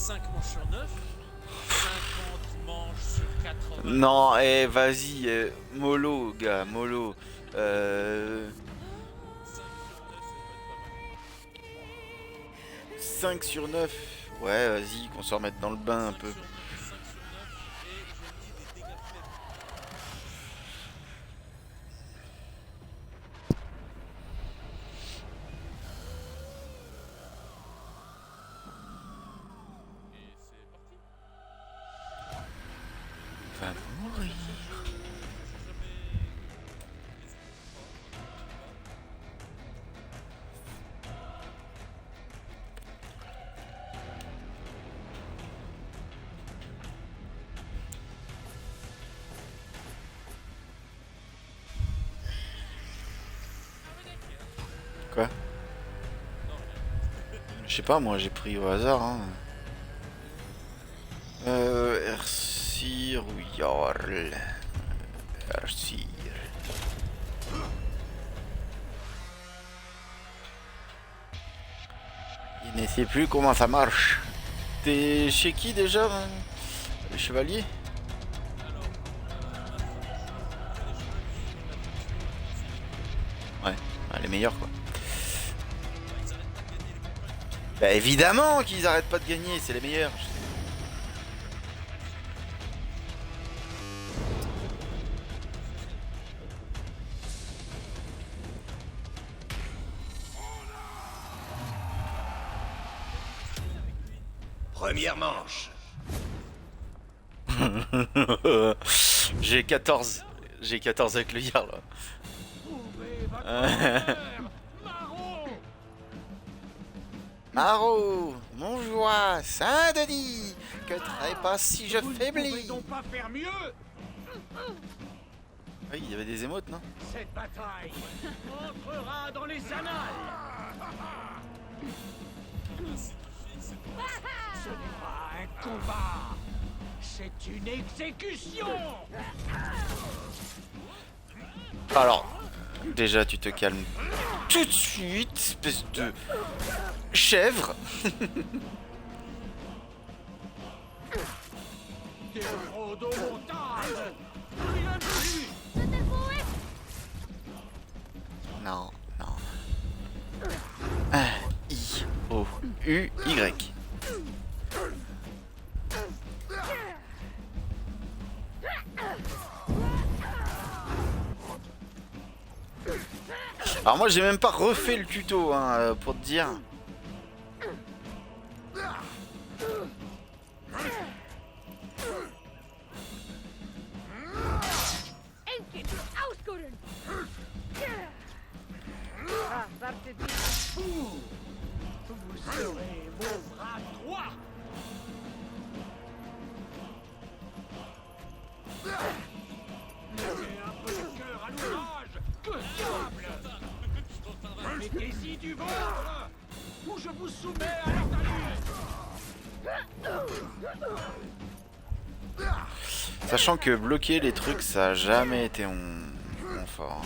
5 manches sur 9, 50 manches sur 80. Non, vas-y, mollo, gars, mollo. Euh, 5 sur 9. Ouais, vas-y, qu'on se remette dans le bain un 5 peu. sur 9, 5 sur 9, et je vous dis des dégâts faibles. Et c'est parti. Va mourir. J'ai jamais. Quoi? Je sais pas, moi j'ai pris au hasard. Hein. Ersir ou Jarl. Ersir. Il ne sait plus comment ça marche. T'es chez qui déjà, le chevalier? Alors, Ouais, les meilleurs quoi. ils arrêtent pas de gagner les combats. Bah évidemment qu'ils arrêtent pas de gagner, c'est les meilleurs. Première manche. J'ai 14. J'ai 14 avec le Jarl. Maro, Montjoie, Saint-Denis, que trépas si je faiblis. Donc pas faire mieux. Oui, il y avait des émotes, non? Cette bataille entrera dans les annales. Ce n'est pas un combat, c'est une exécution. Alors, déjà tu te calmes tout de suite, espèce de chèvre. Des rodomontades. Rien de plus. Non, non. I-O-U-Y. Alors moi j'ai même pas refait le tuto hein, pour te dire. Vous serez mon bras droit. Mettez un peu de cœur à l'ouvrage. Que diable! Mettez-y du vôtre, ou je vous soumets à l'ordalise. Sachant que bloquer les trucs ça a jamais été mon fort.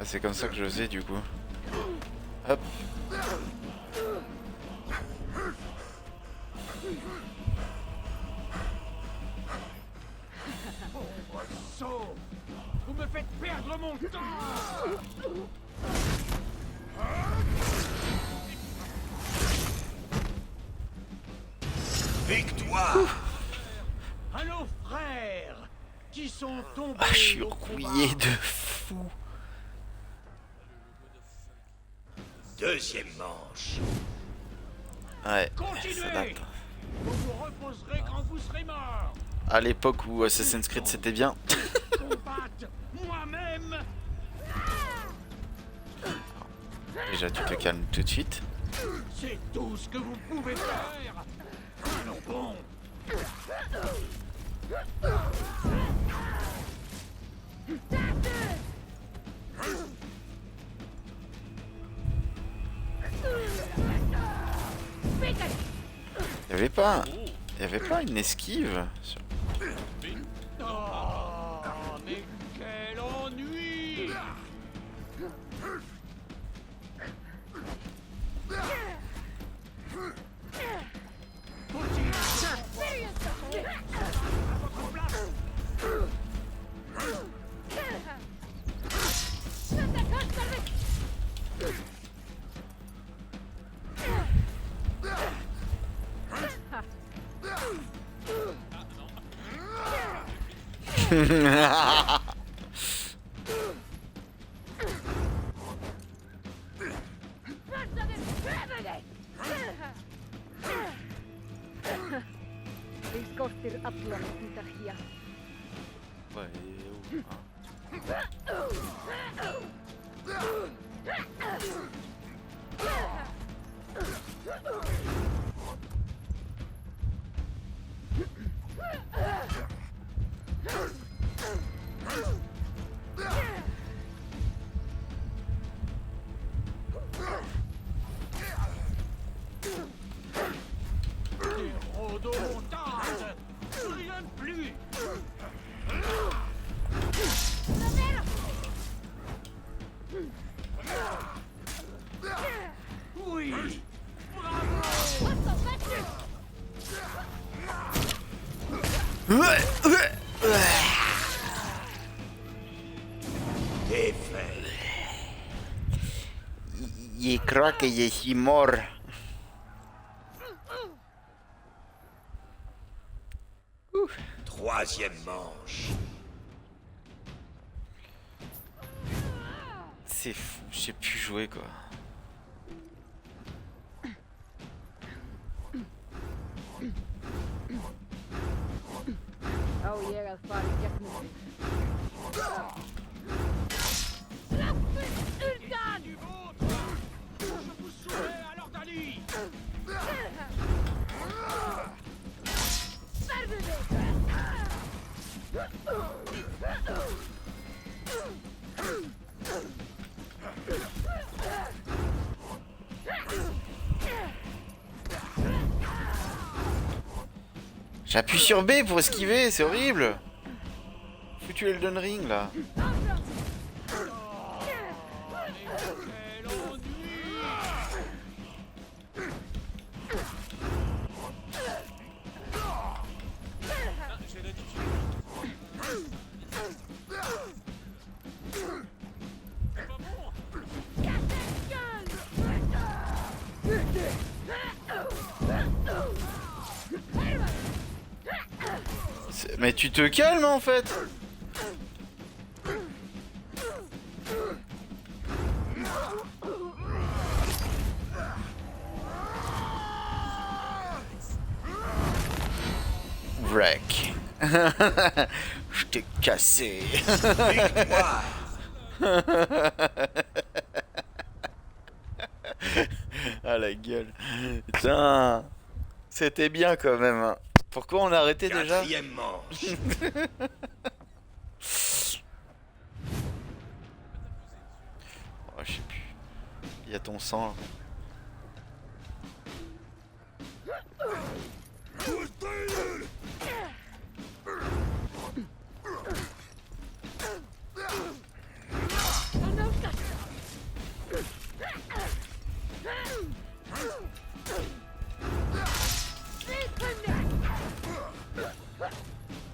Ah, c'est comme ça que je faisais du coup. Hop. Pauvre sot, vous me faites perdre mon temps. Victoire. Allô frères, qui sont tombés Ah, je suis au rouillé combat. de fou. Deuxième manche. Ouais, ça Continuez. date. Vous vous reposerez quand vous serez mort. À l'époque où Assassin's Creed c'était bien. Combatte moi-même. Déjà tu te calmes tout de suite. C'est tout ce que vous pouvez faire. Allons bon. Y avait pas une esquive sur... Oh, mais quel ennui! Disgustir applaudin takia. Ouais, Des rodomontades! Rien de plus! Oui! Défait. Je crois que je suis mort. Troisième manche. C'est fou, j'ai pu jouer quoi. Oh ég að fara í gegnum Du vôtre! Je vous soumets à l'ordalie! J'appuie sur B pour esquiver, c'est horrible. Foutu Elden Ring là. Quel ennui! Ah, j'ai l'habitude. C'est pas bon. Mais tu te calmes en fait. Wreck. Je t'ai cassé. Victoire. Ah la gueule. Putain. C'était bien quand même. Hein. Pourquoi on a arrêté déjà? Quatrième manche. Oh, je sais plus. Il y a ton sang. Là.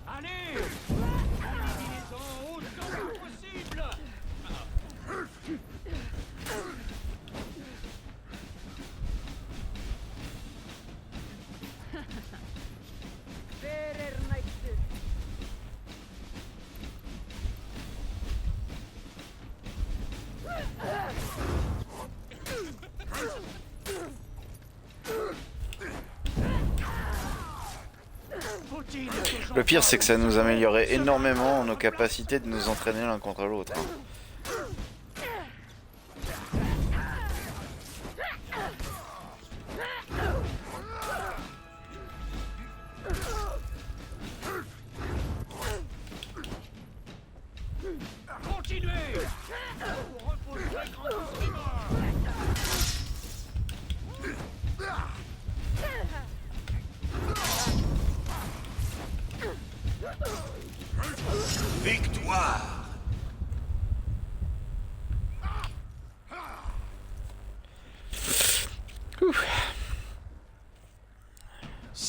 Allez! Éliminez-en autant que possible! Verer næstur. Le pire, c'est que ça nous améliorait énormément nos capacités de nous entraîner l'un contre l'autre. Hein. Continuez! Vous reposerez quand vous serez mort!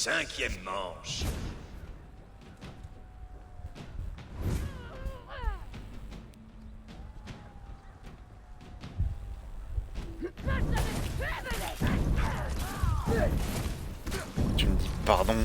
5e manche. Tu me dis pardon.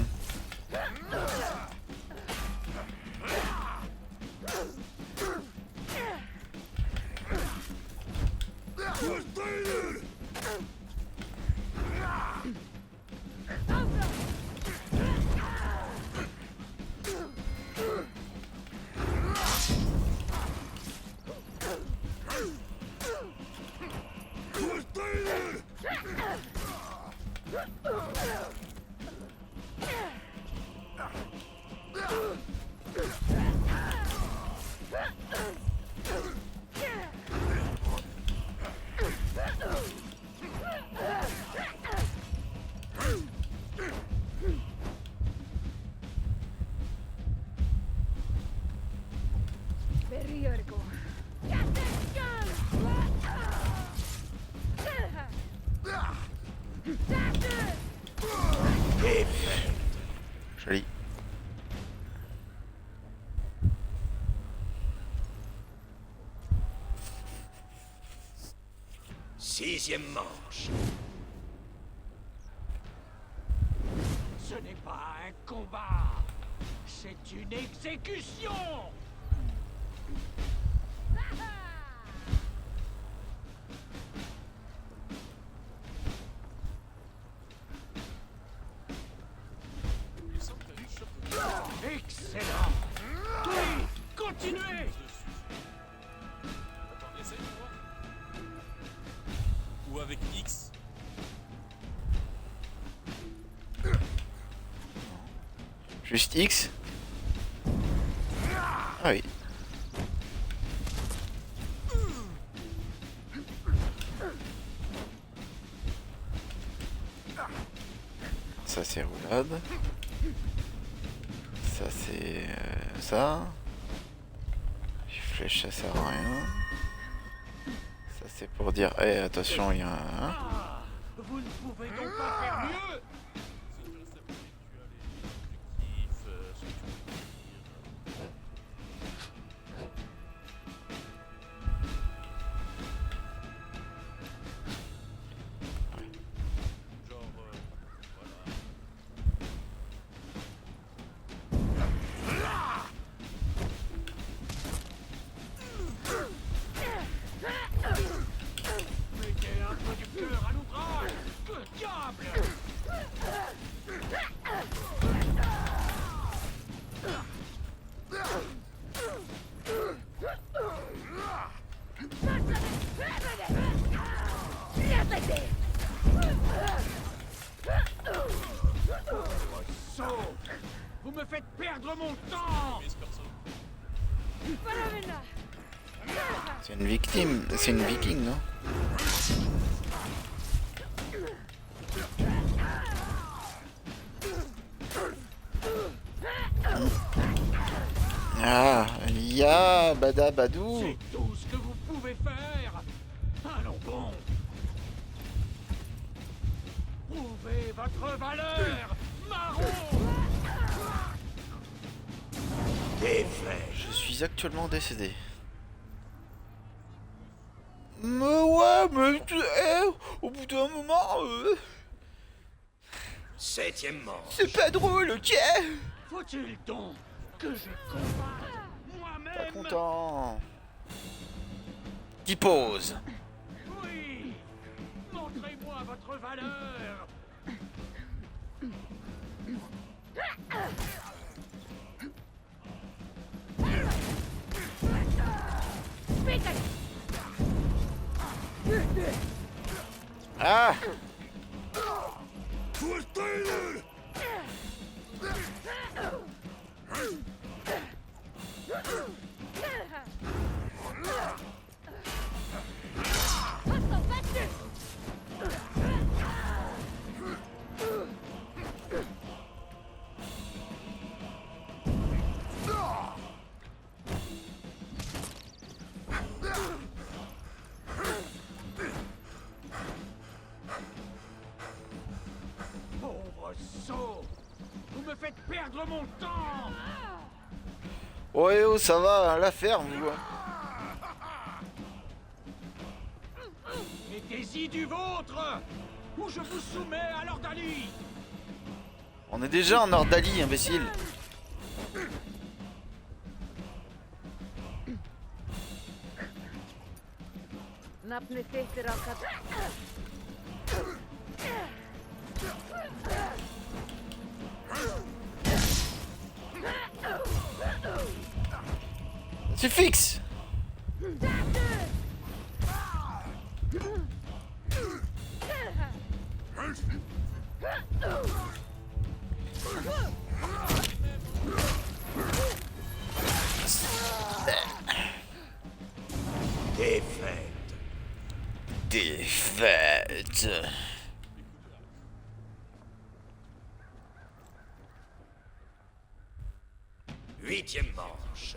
Verjörgo. Joli. 6e manche. Ce n'est pas un combat. C'est une exécution. Il semble que tu chopes Excellent. Oui, continuez. dessus. Attends, essaye de voir. Ou avec X. Juste X. Ah oui. Ça c'est roulade. Ça c'est ça. Flèche ça sert à rien. Ça c'est pour dire attention il y a un. Ah, vous ne pouvez donc pas faire mieux. Si tu restes appuyé, tu as les objectifs, ce que tu peux dire. Genre, voilà. Mettez un peu du cœur à l'ouvrage. Que diable. Saut. Vous me faites perdre mon temps. Mais ce perso. C'est une victime, c'est une viking non? Ah, ya badabadou. C'est tout ce que vous pouvez faire. Allons bon. Prouvez votre valeur, marron. Défaite. Je suis actuellement décédé. Mais ouais, mais au bout d'un moment, 7e manche. c'est pas drôle, ok? Faut-il donc que je combatte Pas moi-même? content. Qui pose. Oui. Montrez-moi votre valeur. Ah. Pauvre sot. mon temps. Ouais, oh, ça va, hein, la ferme, vous. Hein. Mettez-y du vôtre, ou je vous soumets à l'ordalie. On est déjà en Ordalie, imbécile. Nafni tehtir alkat. C'est fixe. Défaite. Défaite. Huitième manche.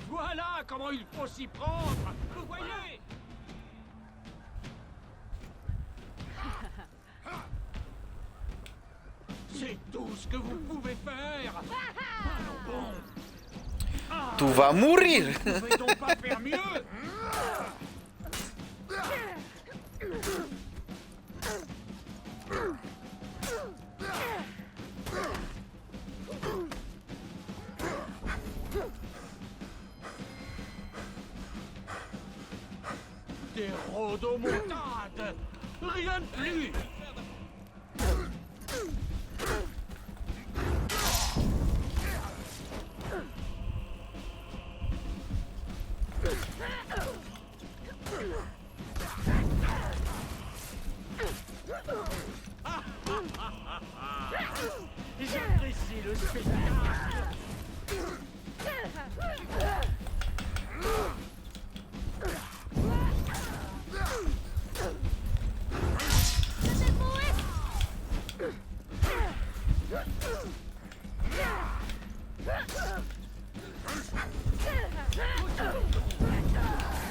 Voilà comment il faut s'y prendre. Vous voyez? C'est tout ce que vous pouvez faire. Allons bon. Tu vas mourir. Vous pouvez donc pas faire mieux. Des rodomontades. Rien de plus. J'apprécie le spectacle.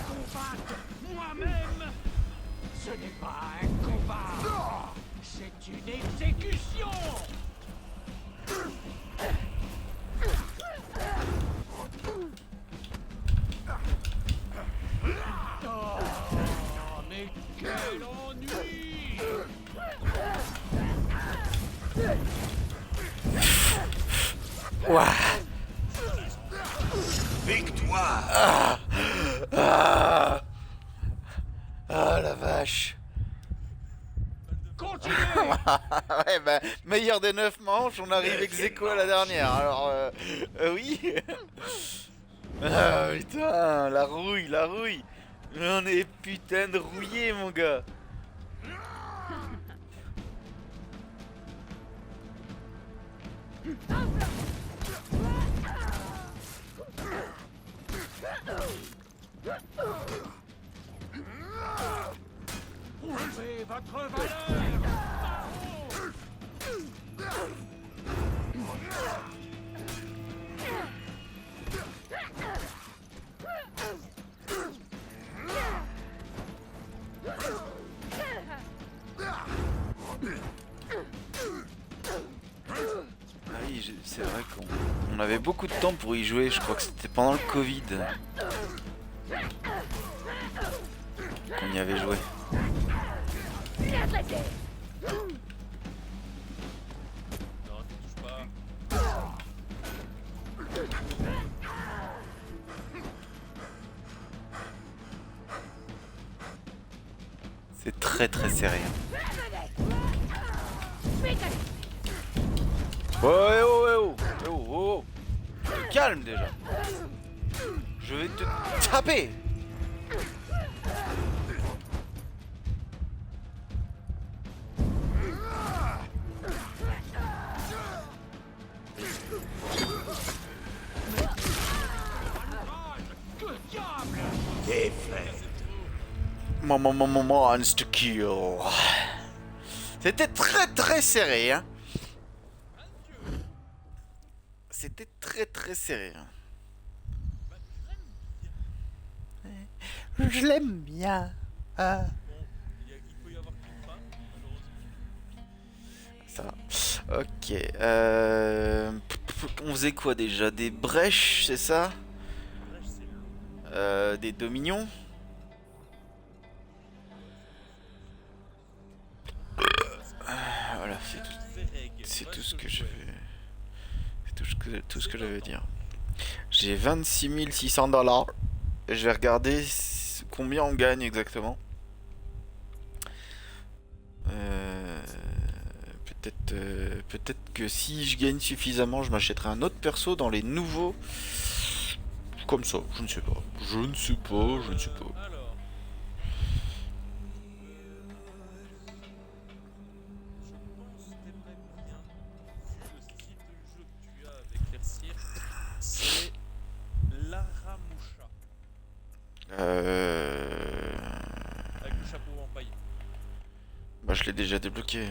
Combattre moi-même, ce n'est pas un combat, c'est une exécution. Oh, mais quel ennui! Ouah. Victoire. Ah. Ah la vache. Continuez! Ouais, bah, meilleur des 9 manches, on arrive ex aequo à la dernière. Alors, oui. Ah putain, la rouille, la rouille. On est putain de rouillé, mon gars. Prouvez votre valeur! Ah oui, c'est vrai qu'on avait beaucoup de temps pour y jouer, je crois que c'était pendant le Covid qu'on y avait joué. Non, tu touches pas. C'est très très serré. Oh, eh oh, eh oh, eh oh, oh, oh. Calme déjà. Je vais te taper. Que diable! Défaite. Monster kill. C'était très très serré, hein. C'était très très serré. Hein. Je l'aime bien. Ah. Il peut y avoir qu'une fin, malheureusement. Ça va. Ok. On faisait quoi déjà? Des brèches, c'est ça? Bref, c'est long. Des dominions? Voilà, c'est tout, Ferreg. c'est Ouais, tout ce que je jouais. vais. C'est tout ce que je veux dire. J'ai 26 600 $. Je vais regarder combien on gagne exactement. Peut-être que si je gagne suffisamment, je m'achèterai un autre perso dans les nouveaux. Comme ça, je ne sais pas. Je ne sais pas, je ne sais pas. Alors. Je pense que t'aimerais bien le style de jeu que tu as avec Ercir, c'est l'Aramusha avec le chapeau en paille. Bah, je l'ai déjà débloqué.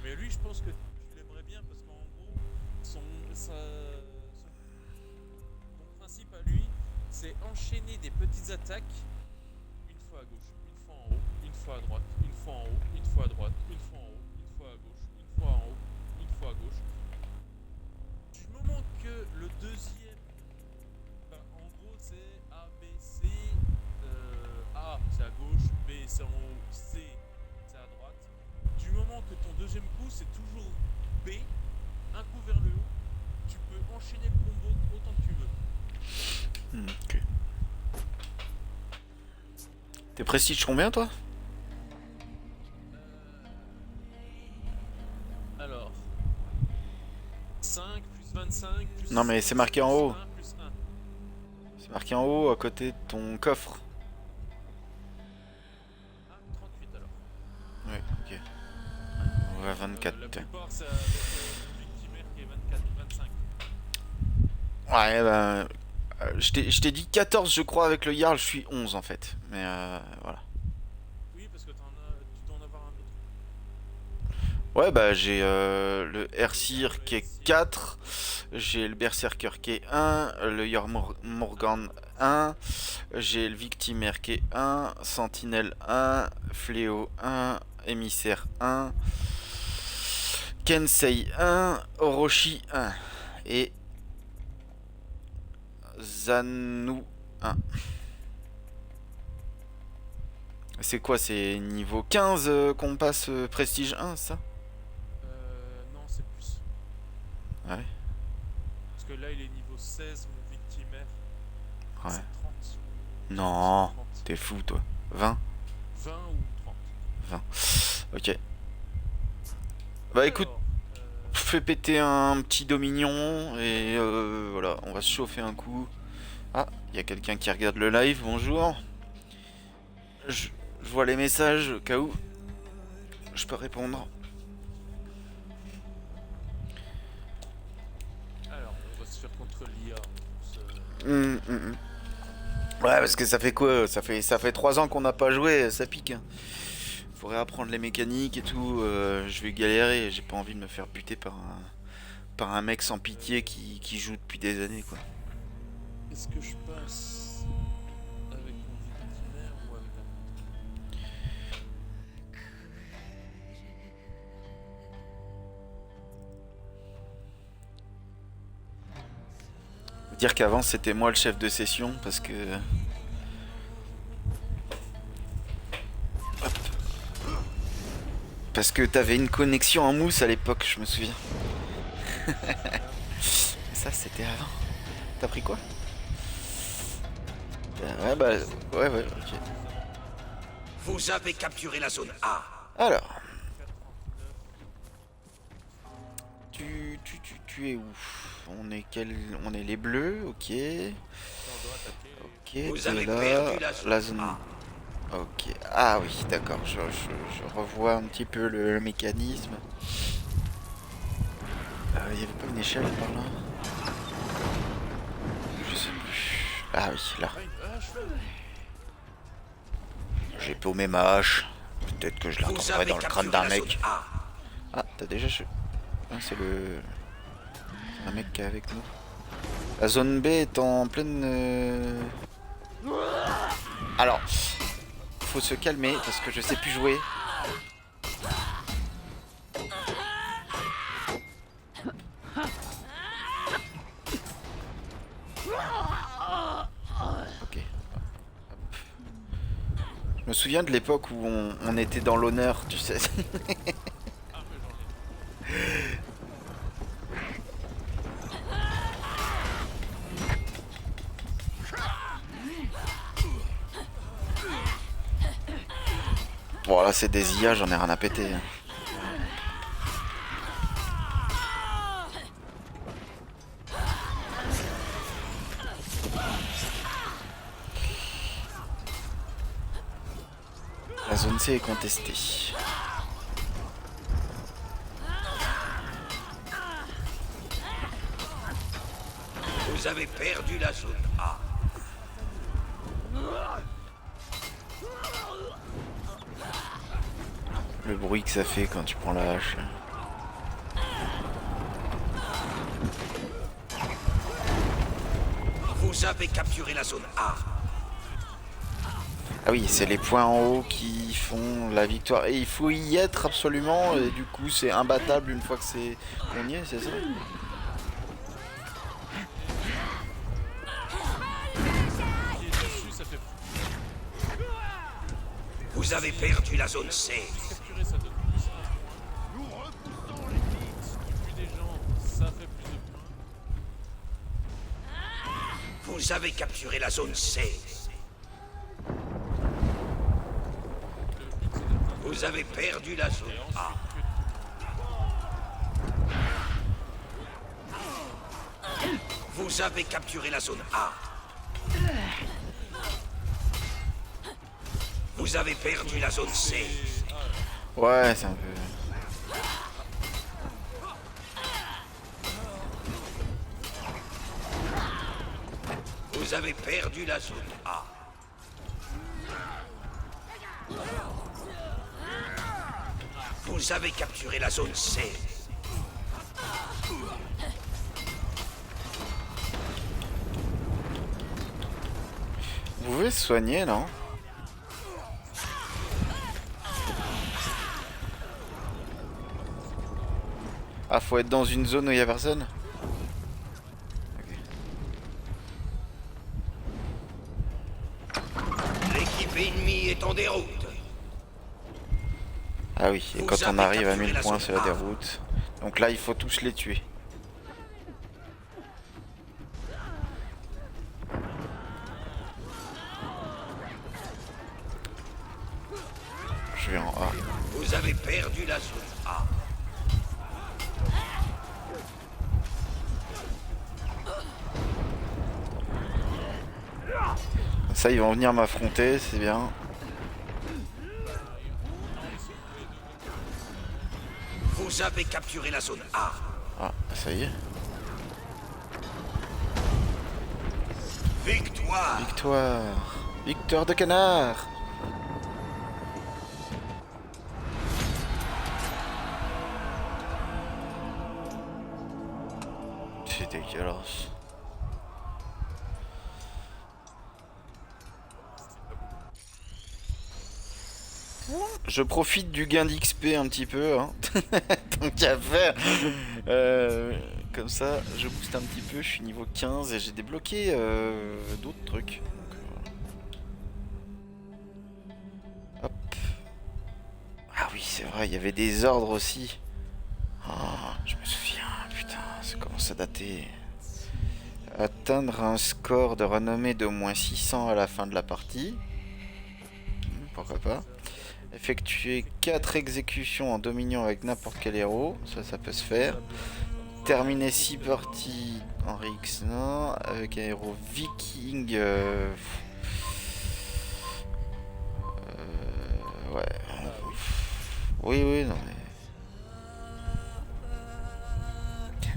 Mais lui, je pense que tu l'aimerais bien parce qu'en gros, son principe à lui, c'est enchaîner des petites attaques une fois à gauche, une fois en haut, une fois à droite, une fois en haut, une fois à droite, une fois en haut, une fois à gauche, une fois en haut, une fois à gauche. Du moment que le deuxième, en gros, c'est A, B, C, A c'est à gauche, B c'est en haut, C c'est à droite. Du moment que ton deuxième coup c'est toujours B, un coup vers le haut, tu peux enchaîner le combo autant que tu veux. Ok. T'es prestige combien toi? Alors, 5 plus 25 plus... Non, mais c'est marqué en haut. 1 plus 1. C'est marqué en haut à côté de ton coffre. Ah, 38 alors. Ouais, ok. On va à 24. La plupart c'est avec le victimaire qui est 24, 25. Ouais, bah. Je t'ai dit 14, je crois, avec le Jarl, je suis 11 en fait. Mais voilà. Oui, parce que tu dois en avoir un autre. Ouais, bah j'ai le Ercir qui est 4, j'ai le Berserker qui est 1, le Morgan 1, j'ai le Victimaire qui est 1, Sentinelle 1, Fléau 1, Émissaire 1, Kensei 1, Orochi 1 et Zanu 1. C'est quoi, c'est niveau 15 qu'on passe prestige 1, ça? Non, c'est plus. Ouais. Parce que là, il est niveau 16, mon victimaire. Ouais. C'est 30. Non, 30. t'es fou toi. 20? 20 ou 30. Ok. Bah écoute, Alors, fais péter un petit dominion et voilà, on va se chauffer un coup. Ah, il y a quelqu'un qui regarde le live, bonjour. Je vois les messages au cas où je peux répondre. alors, on va se faire contre l'IA. Ouais, parce que ça fait quoi? Ça fait 3 ans qu'on n'a pas joué, ça pique. Faudrait apprendre les mécaniques et tout. Je vais galérer, j'ai pas envie de me faire buter par un mec sans pitié qui joue depuis des années, quoi. Est-ce que je passe avec mon victimaire ou avec un autre? Dire qu'avant c'était moi le chef de session parce que. Hop. Parce que t'avais une connexion en mousse à l'époque, je me souviens. Ça c'était avant. T'as pris quoi? Ouais bah ouais ok. Vous avez capturé la zone A. Alors. Tu es où? On est les bleus, ok. On doit attaquer. Ok, Vous t'es avez là, perdu la zone. A. Ok, ah oui, d'accord, je revois un petit peu le mécanisme. Il y avait pas une échelle par là? Je sais plus. Ah oui, là. Ah, une hache. J'ai paumé ma hache. Peut-être que je la Vous retrouverai avez dans le crâne capturé d'un la zone mec. A. Ah, t'as déjà... Ah, c'est un mec qui est avec nous. La zone B est en pleine... Alors, faut se calmer parce que je sais plus jouer. Je me souviens de l'époque où on était dans l'honneur, tu sais. Ah, mais j'en ai. Bon là c'est des IA, j'en ai rien à péter. La zone C est contestée. Vous avez perdu la zone A. Le bruit que ça fait quand tu prends la hache. Vous avez capturé la zone A. Ah oui, c'est les points en haut qui font la victoire. Et il faut y être absolument, et du coup c'est imbattable une fois que c'est qu'on y est, c'est ça? Qui est dessus, ça fait plus. Vous avez perdu la zone C. Capturer, ça donne plus un point. Si tu tues des gens, ça fait plus de points. Vous avez capturé la zone C. Le but, c'est d'atteindre. Vous avez perdu la zone Et A. ensuite, tuer tout le monde. Vous avez capturé la zone A. Vous avez perdu la zone C. Ouais, c'est un peu... Vous avez perdu la zone A. Vous avez capturé la zone C. Vous pouvez se soigner, non? Ah, faut être dans une zone où il y a personne? L'équipe ennemie est en déroute. Ah oui, et Vous quand on avez arrive à capturé 1000 la points, zone c'est la A. déroute. Donc là, il faut tous les tuer. Je vais en A. Vous avez perdu la zone A. Ça, ils vont venir m'affronter, c'est bien. Vous avez capturé la zone A. Ah, ça y est. Victoire. Victoire. Victoire de canard. C'est dégueulasse. Je profite du gain d'XP un petit peu, hein. Tant qu'à faire. Comme ça, je booste un petit peu, je suis niveau 15 et j'ai débloqué d'autres trucs. Donc, hop. Ah oui, c'est vrai, il y avait des ordres aussi. Oh, je me souviens, putain, ça commence à dater. Atteindre un score de renommée d'au moins 600 à la fin de la partie. Pourquoi pas. Effectuer 4 exécutions en dominion avec n'importe quel héros, ça peut se faire. Terminer 6 parties en Rix, non, avec un héros viking. Ouais. Oui, non mais.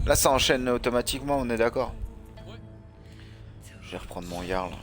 Là, ça enchaîne automatiquement, on est d'accord. Je vais reprendre mon Jarl.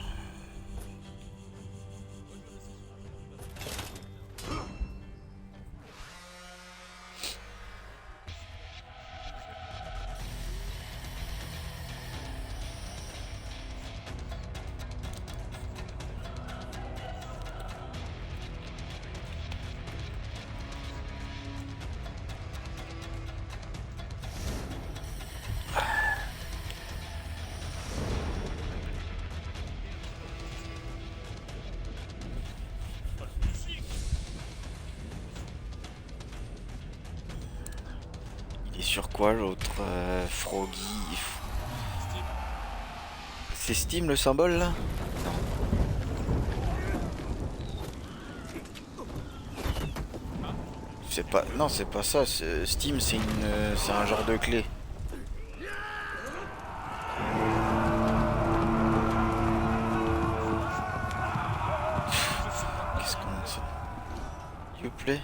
sur quoi l'autre Froggy? Steam. C'est Steam le symbole là? Non. C'est pas. Non, c'est pas ça. Steam, c'est un genre de clé. Qu'est-ce qu'on ça? Uplay.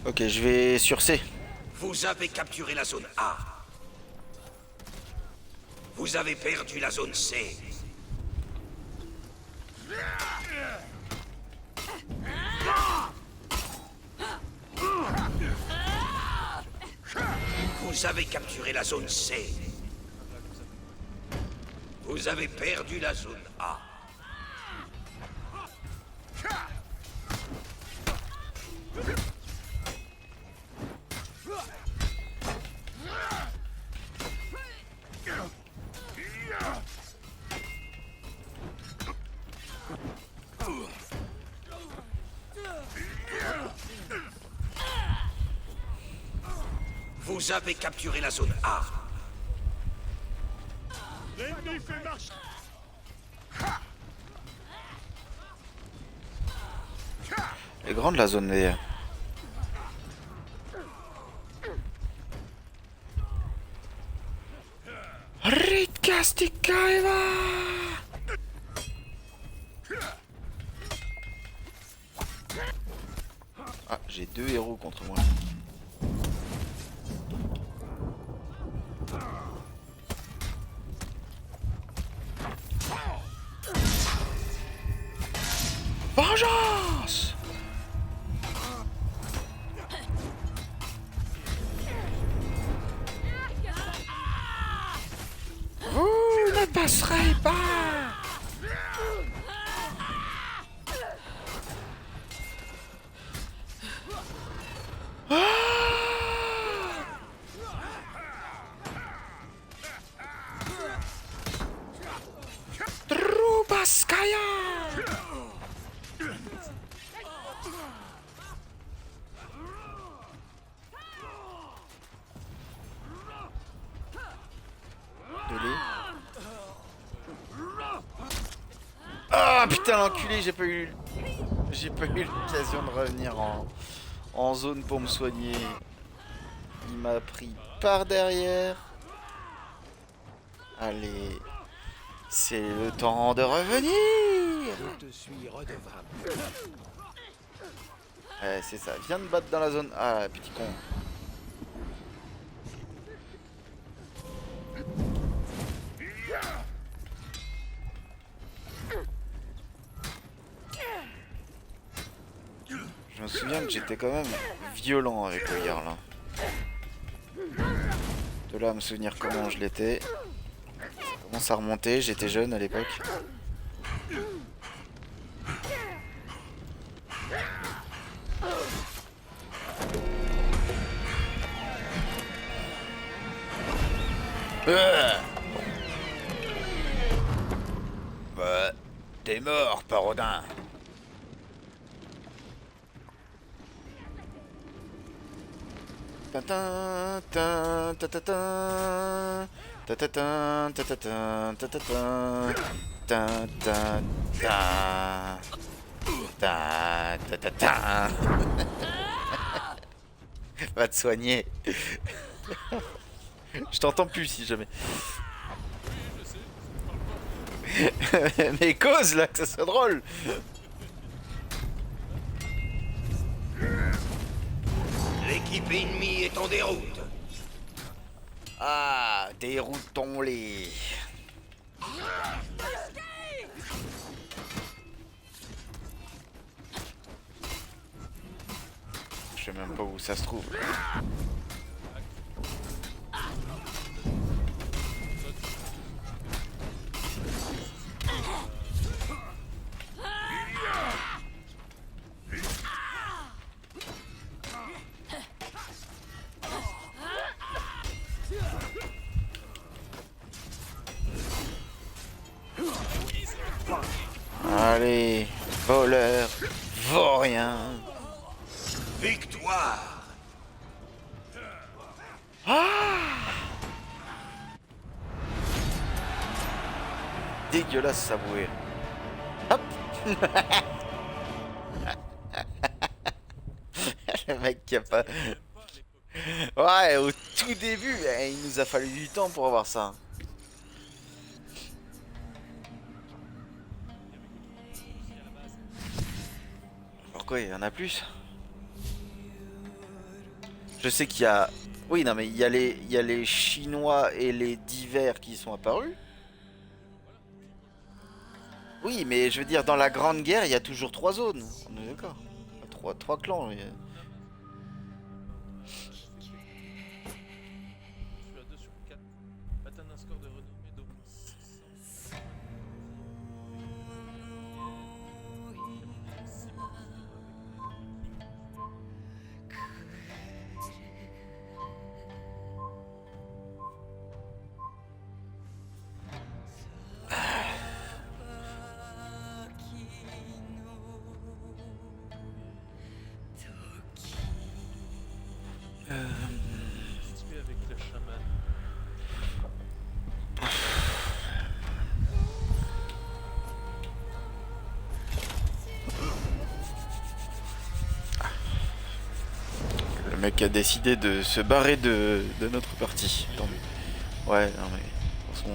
Ok, je vais sur C. Vous avez capturé la zone A. Vous avez perdu la zone C. Vous avez capturé la zone C. Vous avez perdu la zone A. Vous avez capturé la zone A. L'ennemi fait marche. Elle est grande la zone D. Ritkastikaiva. Ah, j'ai 2 héros contre moi. Vengeance! Vous ne passerez pas! Trubaskaya! Ah putain l'enculé, j'ai pas eu l'occasion de revenir en zone pour me soigner. Il m'a pris par derrière. Allez, c'est le temps de revenir. Je te suis redevable. Ouais, c'est ça, viens de battre dans la zone. Ah petit con. Je me souviens que j'étais quand même violent avec le Yarlin. De là à me souvenir comment je l'étais. Ça commence à remonter, j'étais jeune à l'époque. Bah, t'es mort, Parodin. Ta-ta, ta, ta, ta, ta. Ta-ta-ta, ta-ta-ta, ta-ta-ta. Ta-ta-ta. Ta-ta-ta-ta. Va te soigner. Je t'entends plus si jamais. Mais cause là, que ça soit drôle. L'équipe ennemie est en déroute. Ah, déroutons-les. Je sais même pas où ça se trouve. Allez, voleur, vaurien. Victoire. Dégueulasse ça bouée. Hop. Le mec qui a pas... Même pas à l'époque. Ouais, au tout début, il nous a fallu du temps pour avoir ça. Il y avait que 3 aussi à la base. Pourquoi il y en a plus? Je sais qu'il y a... Oui, non mais il y a les Chinois et les divers qui sont apparus. Oui, mais je veux dire, dans la Grande Guerre, il y a toujours 3 zones. On est d'accord. 3 clans. Je suis à 2 sur 4. Atteindre un score de renommée d'au moins 600. Situé avec la chamane. Le mec a décidé de se barrer de notre partie. Tant mieux. Ouais, non mais... De toute façon...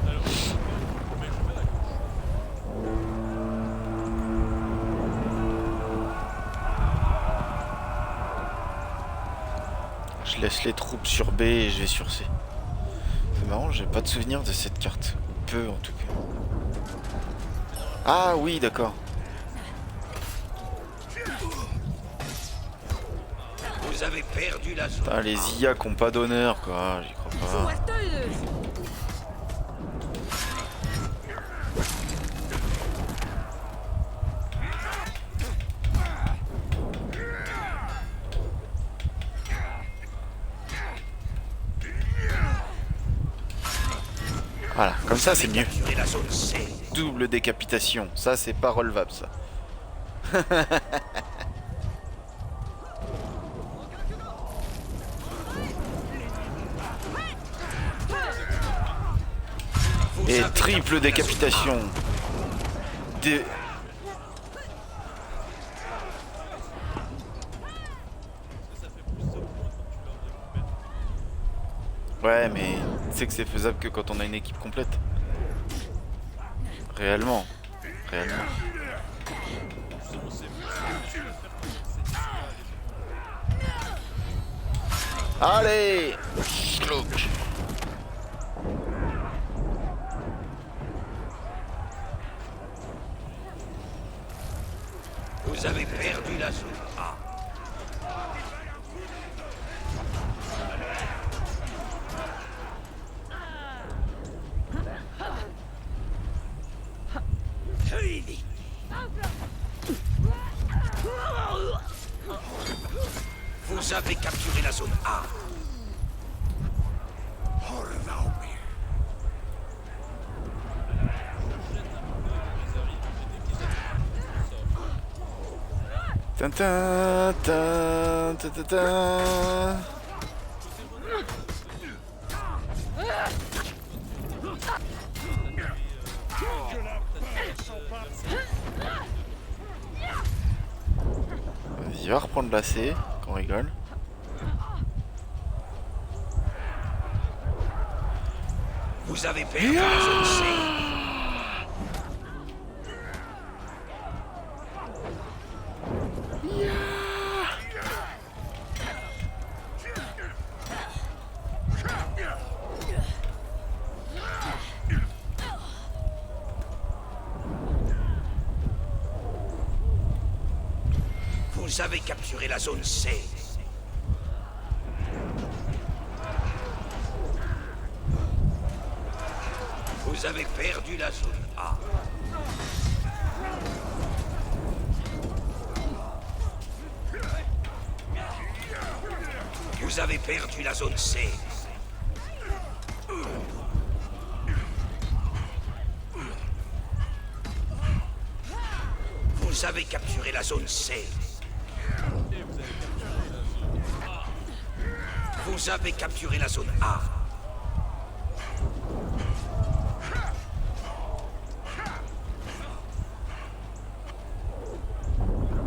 Alors, mais je vais à gauche. Je laisse les troupes sur B et je vais sur C. C'est marrant, j'ai pas de souvenir de cette carte. Peu en tout cas. Ah oui, d'accord. Vous avez perdu la zone. Putain, les IA qui ont pas d'honneur quoi, j'y crois pas. Voilà, comme ça c'est mieux. Capturez la zone C. Double décapitation, ça c'est pas relevable ça. Vous Et avez triple capturé la décapitation. zone Dé- Ça, ça fait plus de points quand tu leur découpes. Ouais, mais tu sais que c'est faisable que quand on a une équipe complète. Réellement. Réellement. Justement, c'est plus facile à faire quand c'est ici à l'époque. Allez Schluck. Vous avez perdu la zone A. Vous avez capturé la zone A. Tintin, tin, tin, tin, tin. Vas-y, va reprendre la C, qu'on rigole. Vous avez perdu la zone C. Vous avez capturé la zone C. Vous avez perdu la zone A. Vous avez perdu la zone C. Vous avez capturé la zone C. Et vous avez capturé la zone A. Vous avez capturé la zone A.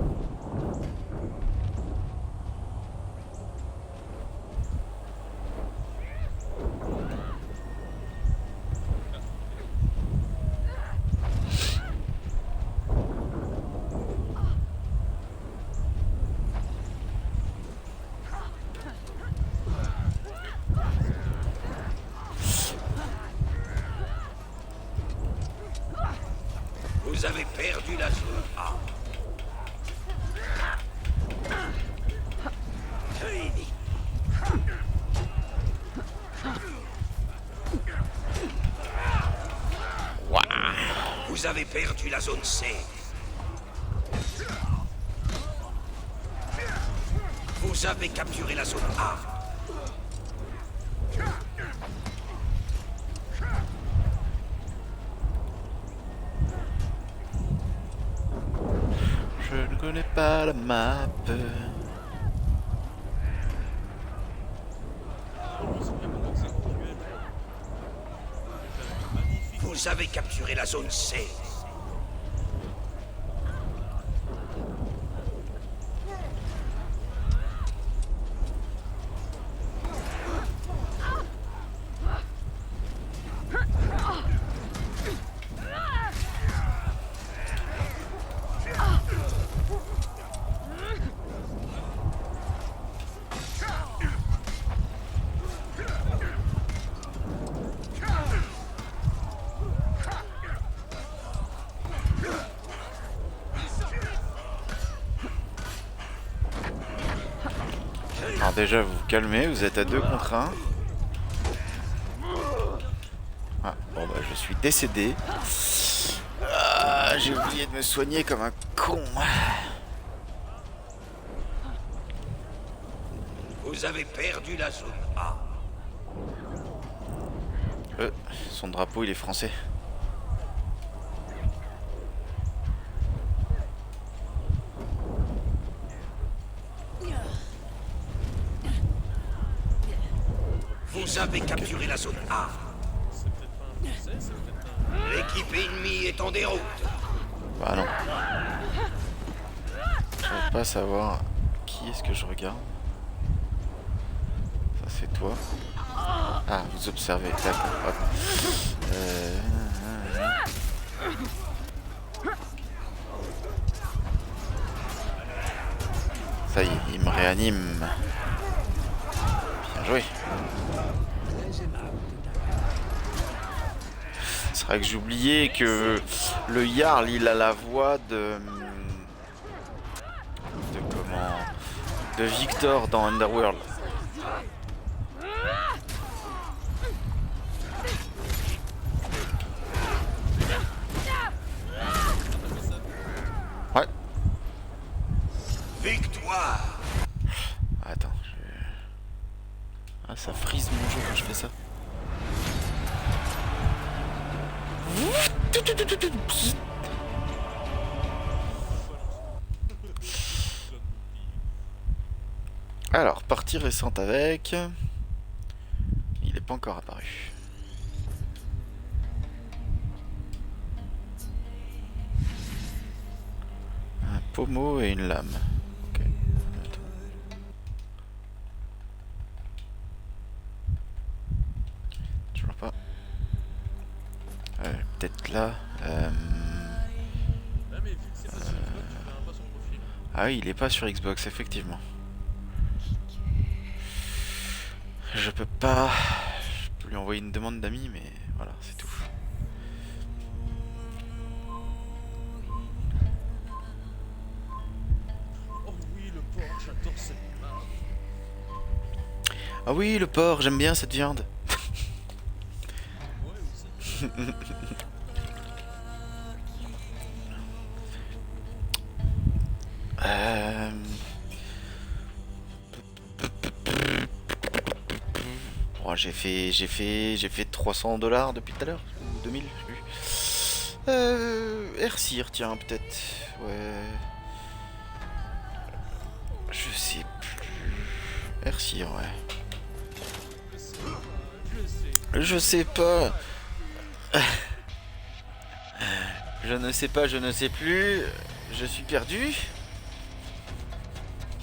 Vous avez perdu la zone A. Vous avez perdu la zone C. Vous avez capturé la zone A. Je ne connais pas la map. C'est vraiment l'accès actuel. Magnifique. Vous avez capturé la zone C. Alors déjà vous vous calmez, vous êtes à 2 contre 1. Ah, bon bah je suis décédé. Ah, j'ai oublié de me soigner comme un con. Vous avez perdu la zone A. Son drapeau il est français. Vous avez capturé la zone A. C'est peut-être pas un français, c'est peut-être un... L'équipe ennemie est en déroute. Bah non. Je veux pas savoir qui est-ce que je regarde. Ça c'est toi. Ah, vous observez, d'accord. Hop. Ça y est, il me réanime. Bien joué. C'est vrai que j'ai oublié que le Jarl il a la voix de comment, de Victor dans Underworld. Ouais. Victoire. Attends, ah, ça frise mon jeu quand je fais ça. Alors, partie récente avec... Il n'est pas encore apparu. Un pommeau et une lame. Ok. Attends. Toujours pas. Peut-être là. Ah mais vu que c'est pas sur Xbox, tu verras pas son profil. Ah oui, il est pas sur Xbox, effectivement. Je peux pas... Je peux lui envoyer une demande d'amis, mais voilà, c'est tout. Oh oui, le porc, j'adore cette map. Ah oui, le porc, j'aime bien cette viande. Ouais, aussi. Oh, j'ai fait 300 $ depuis tout à l'heure, ou 2000, je sais plus. Airseer, tiens, peut-être. Ouais. Je sais plus. Merci, ouais. Je sais pas. Je ne sais pas, je ne sais plus. Je suis perdu.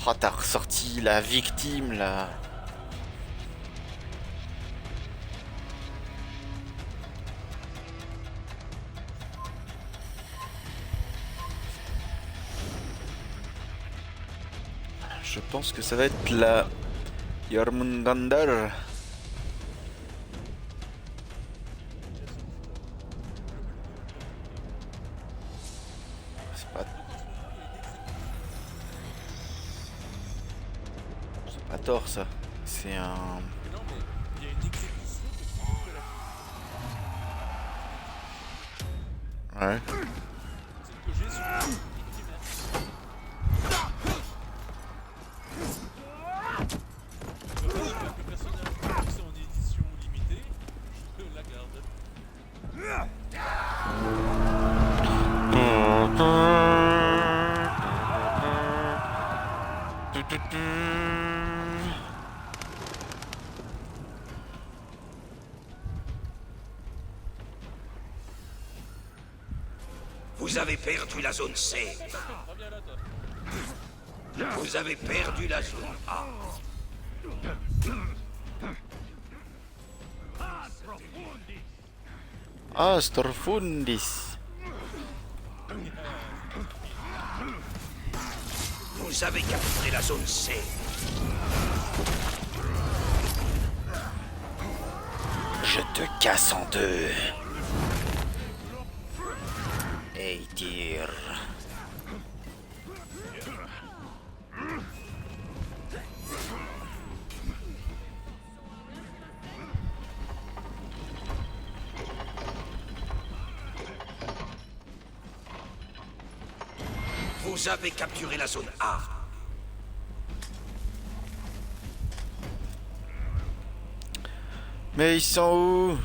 Oh, t'as ressorti la victime là. Je pense que ça va être la Jormungandr. C'est pas tort ça. C'est un. Non, mais il y a une exécution depuis que la Ouais. celle que j'ai sur le primaire. Le personnage, c'est en édition limitée, je la garde. Vous avez perdu la zone C. Reviens là, toi. Vous avez perdu la zone A. Astrofundis. Vous avez capturé la zone C. Je te casse en deux. Et tire. Vous avez capturé la zone A. Mais ils sont où?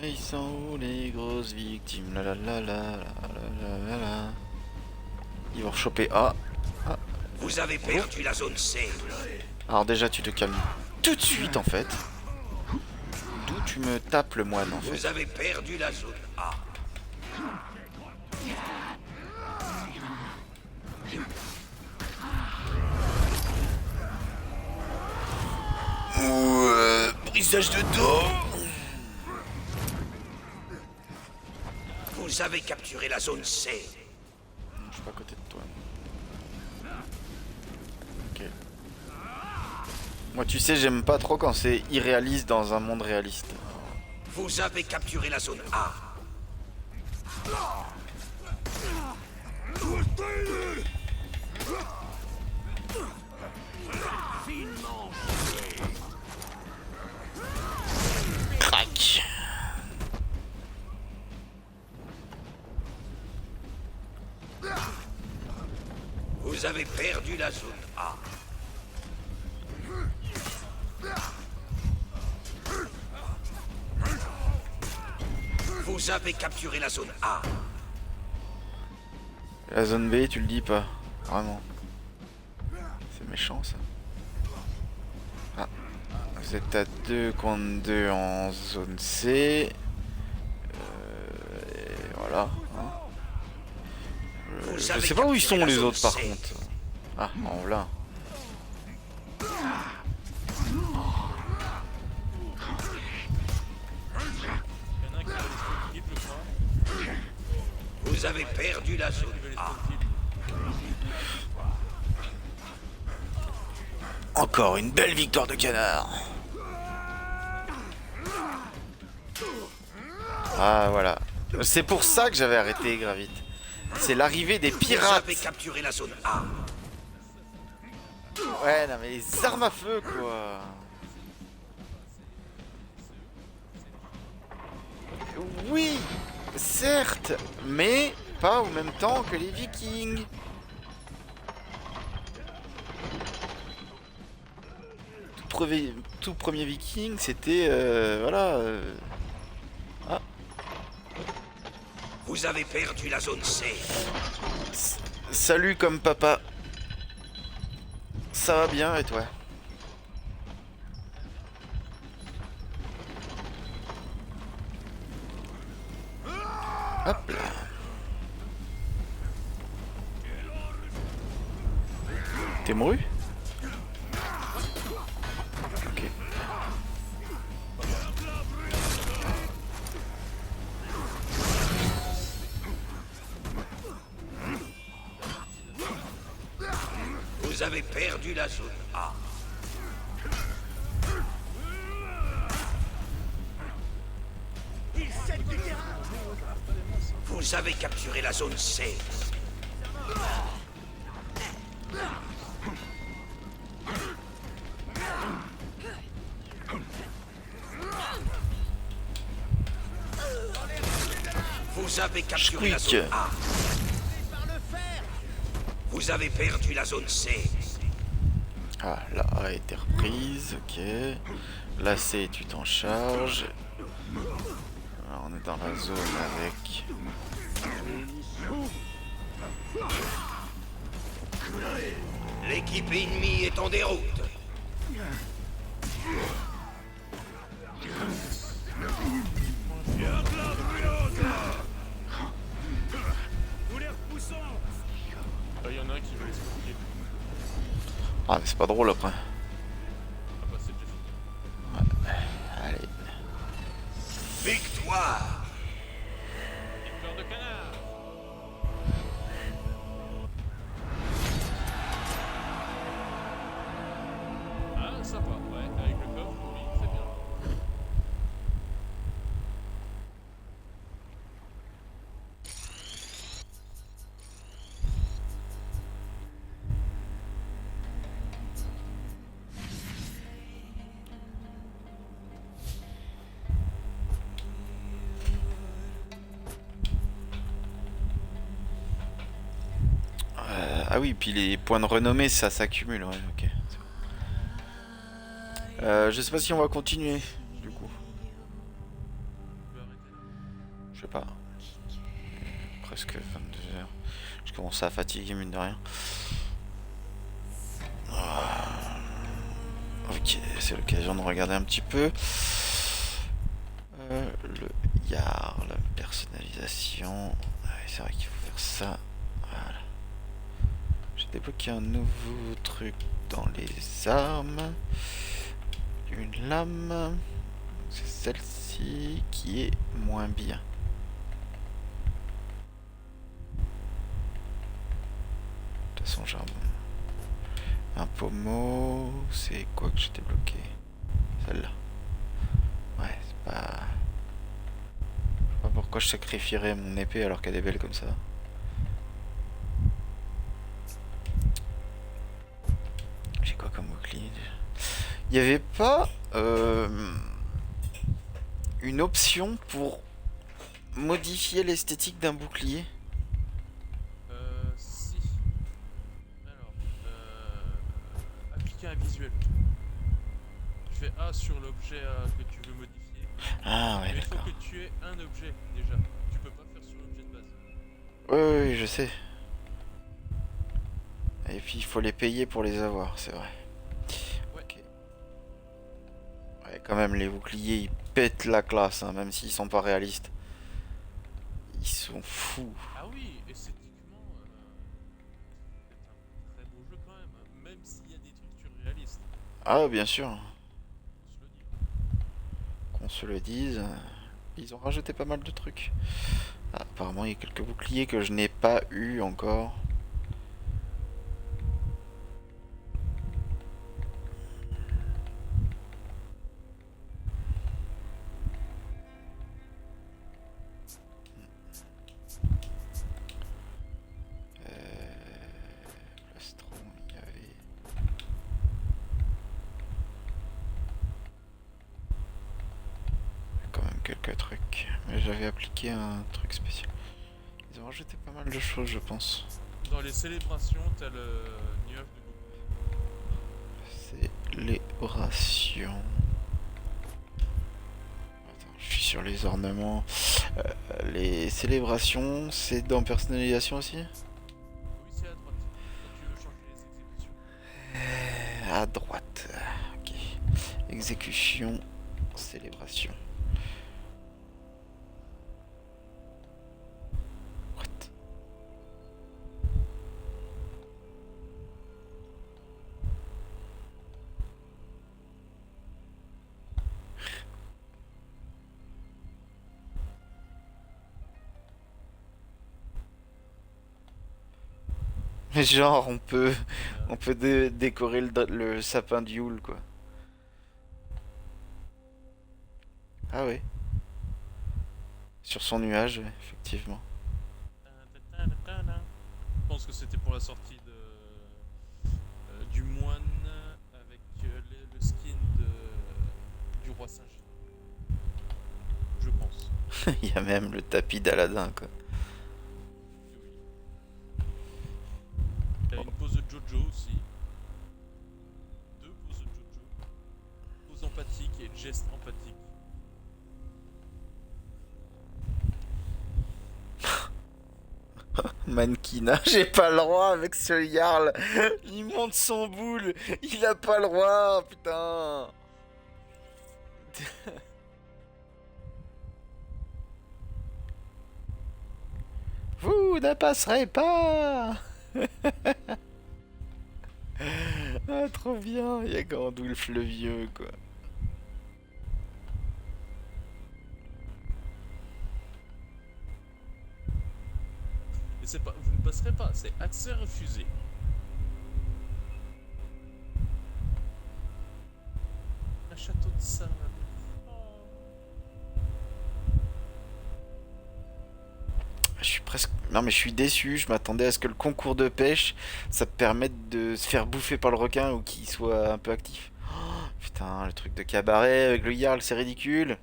Mais ils sont où les grosses victimes? La la la la la la la la. Ils vont choper A. Vous avez perdu la zone C. Alors déjà tu te calmes tout de suite en fait. D'où tu me tapes le moine en fait. Vous avez perdu la zone A. Brisage de dos. Vous avez capturé la zone C. Je suis pas à côté de toi. Ok. Moi tu sais j'aime pas trop quand c'est irréaliste dans un monde réaliste. Vous avez capturé la zone A. Crac. Vous avez perdu la zone A. Vous avez capturé la zone A. La zone B tu le dis pas. Vraiment. C'est méchant ça. Ah. Vous êtes à 2 contre 2 en zone C. Et voilà. Hein. Je sais pas où ils sont les autres par contre. Ah, en voilà. Il y en a un qui va les équipe, je crois. Vous avez perdu la zone Qui va les A. Encore une belle victoire de canard. Ah voilà. C'est pour ça que j'avais arrêté Gravit. C'est l'arrivée des Vous pirates. avez capturé la zone A. Ouais, non mais les armes à feu quoi. Oui, certes, mais pas au même temps que les Vikings. Tout premier Viking, c'était voilà. Ah. Vous avez perdu la zone C. Salut comme papa. Ça va bien et toi? Hop là. T'es mouru? Ok. Vous avez perdu la zone A. Vous avez capturé la zone C. Vous avez capturé la zone A. Vous avez perdu la zone C. Ah, la A a été reprise, ok. La C, tu t'en charges. Alors, on est dans la zone avec... L'équipe ennemie est en déroute. Il y en a un qui veut expliquer. Ah, mais c'est pas drôle après. Ah bah c'est déjà fini. Allez. Victoire. Victoire de canard. Ah sympa, ouais, avec le coffre, oui, très bien. Ah oui, puis les points de renommée, ça s'accumule, ouais, ok. Je sais pas si on va continuer, du coup. Tu peux arrêter là. Je sais pas. Presque 22 heures. Je commence à fatiguer, mine de rien. Ah. Ok, c'est l'occasion de regarder un petit peu. Le Jarl, personnalisation. Ah oui, c'est vrai qu'il faut faire ça. Voilà. J'ai débloqué un nouveau truc dans les armes. Une lame. C'est celle-ci qui est moins bien. De toute façon, j'ai un pommeau. C'est quoi que j'ai débloqué? Celle-là. Ouais, c'est pas... Je sais pas pourquoi je sacrifierais mon épée alors qu'elle est belle comme ça. J'ai quoi comme bouclier déjà? Il y avait pas une option pour modifier l'esthétique d'un bouclier? Si. Alors, appliquer un visuel. Tu fais A sur l'objet que tu veux modifier. Ah ouais, Mais il faut d'accord. que tu aies un objet déjà. Tu peux pas faire sur l'objet de base. Oui, oui, je sais. Et puis il faut les payer pour les avoir, c'est vrai. Ouais. Ok. Ouais, quand même, les boucliers, ils pètent la classe, hein, même s'ils sont pas réalistes. Ils sont fous. Ah oui, esthétiquement, c'est un très beau jeu quand même, hein, même s'il y a des trucs surréalistes. Ah, bien sûr. On se le dit. Qu'on se le dise. Ils ont rajouté pas mal de trucs. Ah, apparemment, il y a quelques boucliers que je n'ai pas eu encore. Plastron, il y avait... quand même quelques trucs. Mais j'avais appliqué un truc spécial. Ils ont rajouté pas mal de choses, je pense. Dans les célébrations, t'as le nuage de bouclier. Célébration. Attends, je suis sur les ornements. Les célébrations, c'est dans personnalisation aussi? Oui, c'est à droite. Quand tu veux changer les exécutions. À droite. Ok. Exécution, célébration. What? Mais genre, on peut décorer le sapin de Yule, quoi. Ah ouais. Sur son nuage, ouais, effectivement. Je pense que c'était pour la sortie du moine avec le skin du roi singe. Je pense. Il y a même le tapis d'Aladin, quoi. Oui. Il y a une pose de Jojo aussi. Deux poses de Jojo. Pose empathique et geste empathique. Mannequinat, j'ai pas le droit avec ce Jarl. Il monte son boule. Il a pas le droit, putain. Vous ne passerez pas. Ah, trop bien. Il y a Gandulf le vieux, quoi. Et c'est pas, vous ne passerez pas, c'est accès refusé. Un château de sable. Oh. Je suis presque... Non mais je suis déçu, je m'attendais à ce que le concours de pêche, ça permette de se faire bouffer par le requin ou qu'il soit un peu actif. Oh, putain, le truc de cabaret avec le Jarl, c'est ridicule.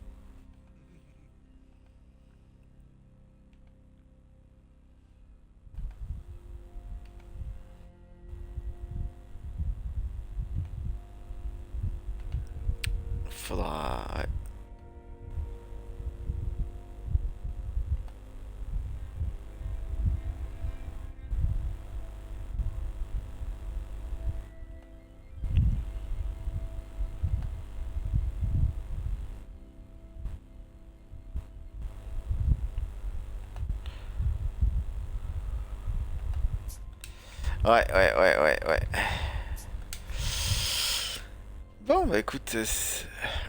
Faudra... Ouais. Ouais. Bon, bah écoute...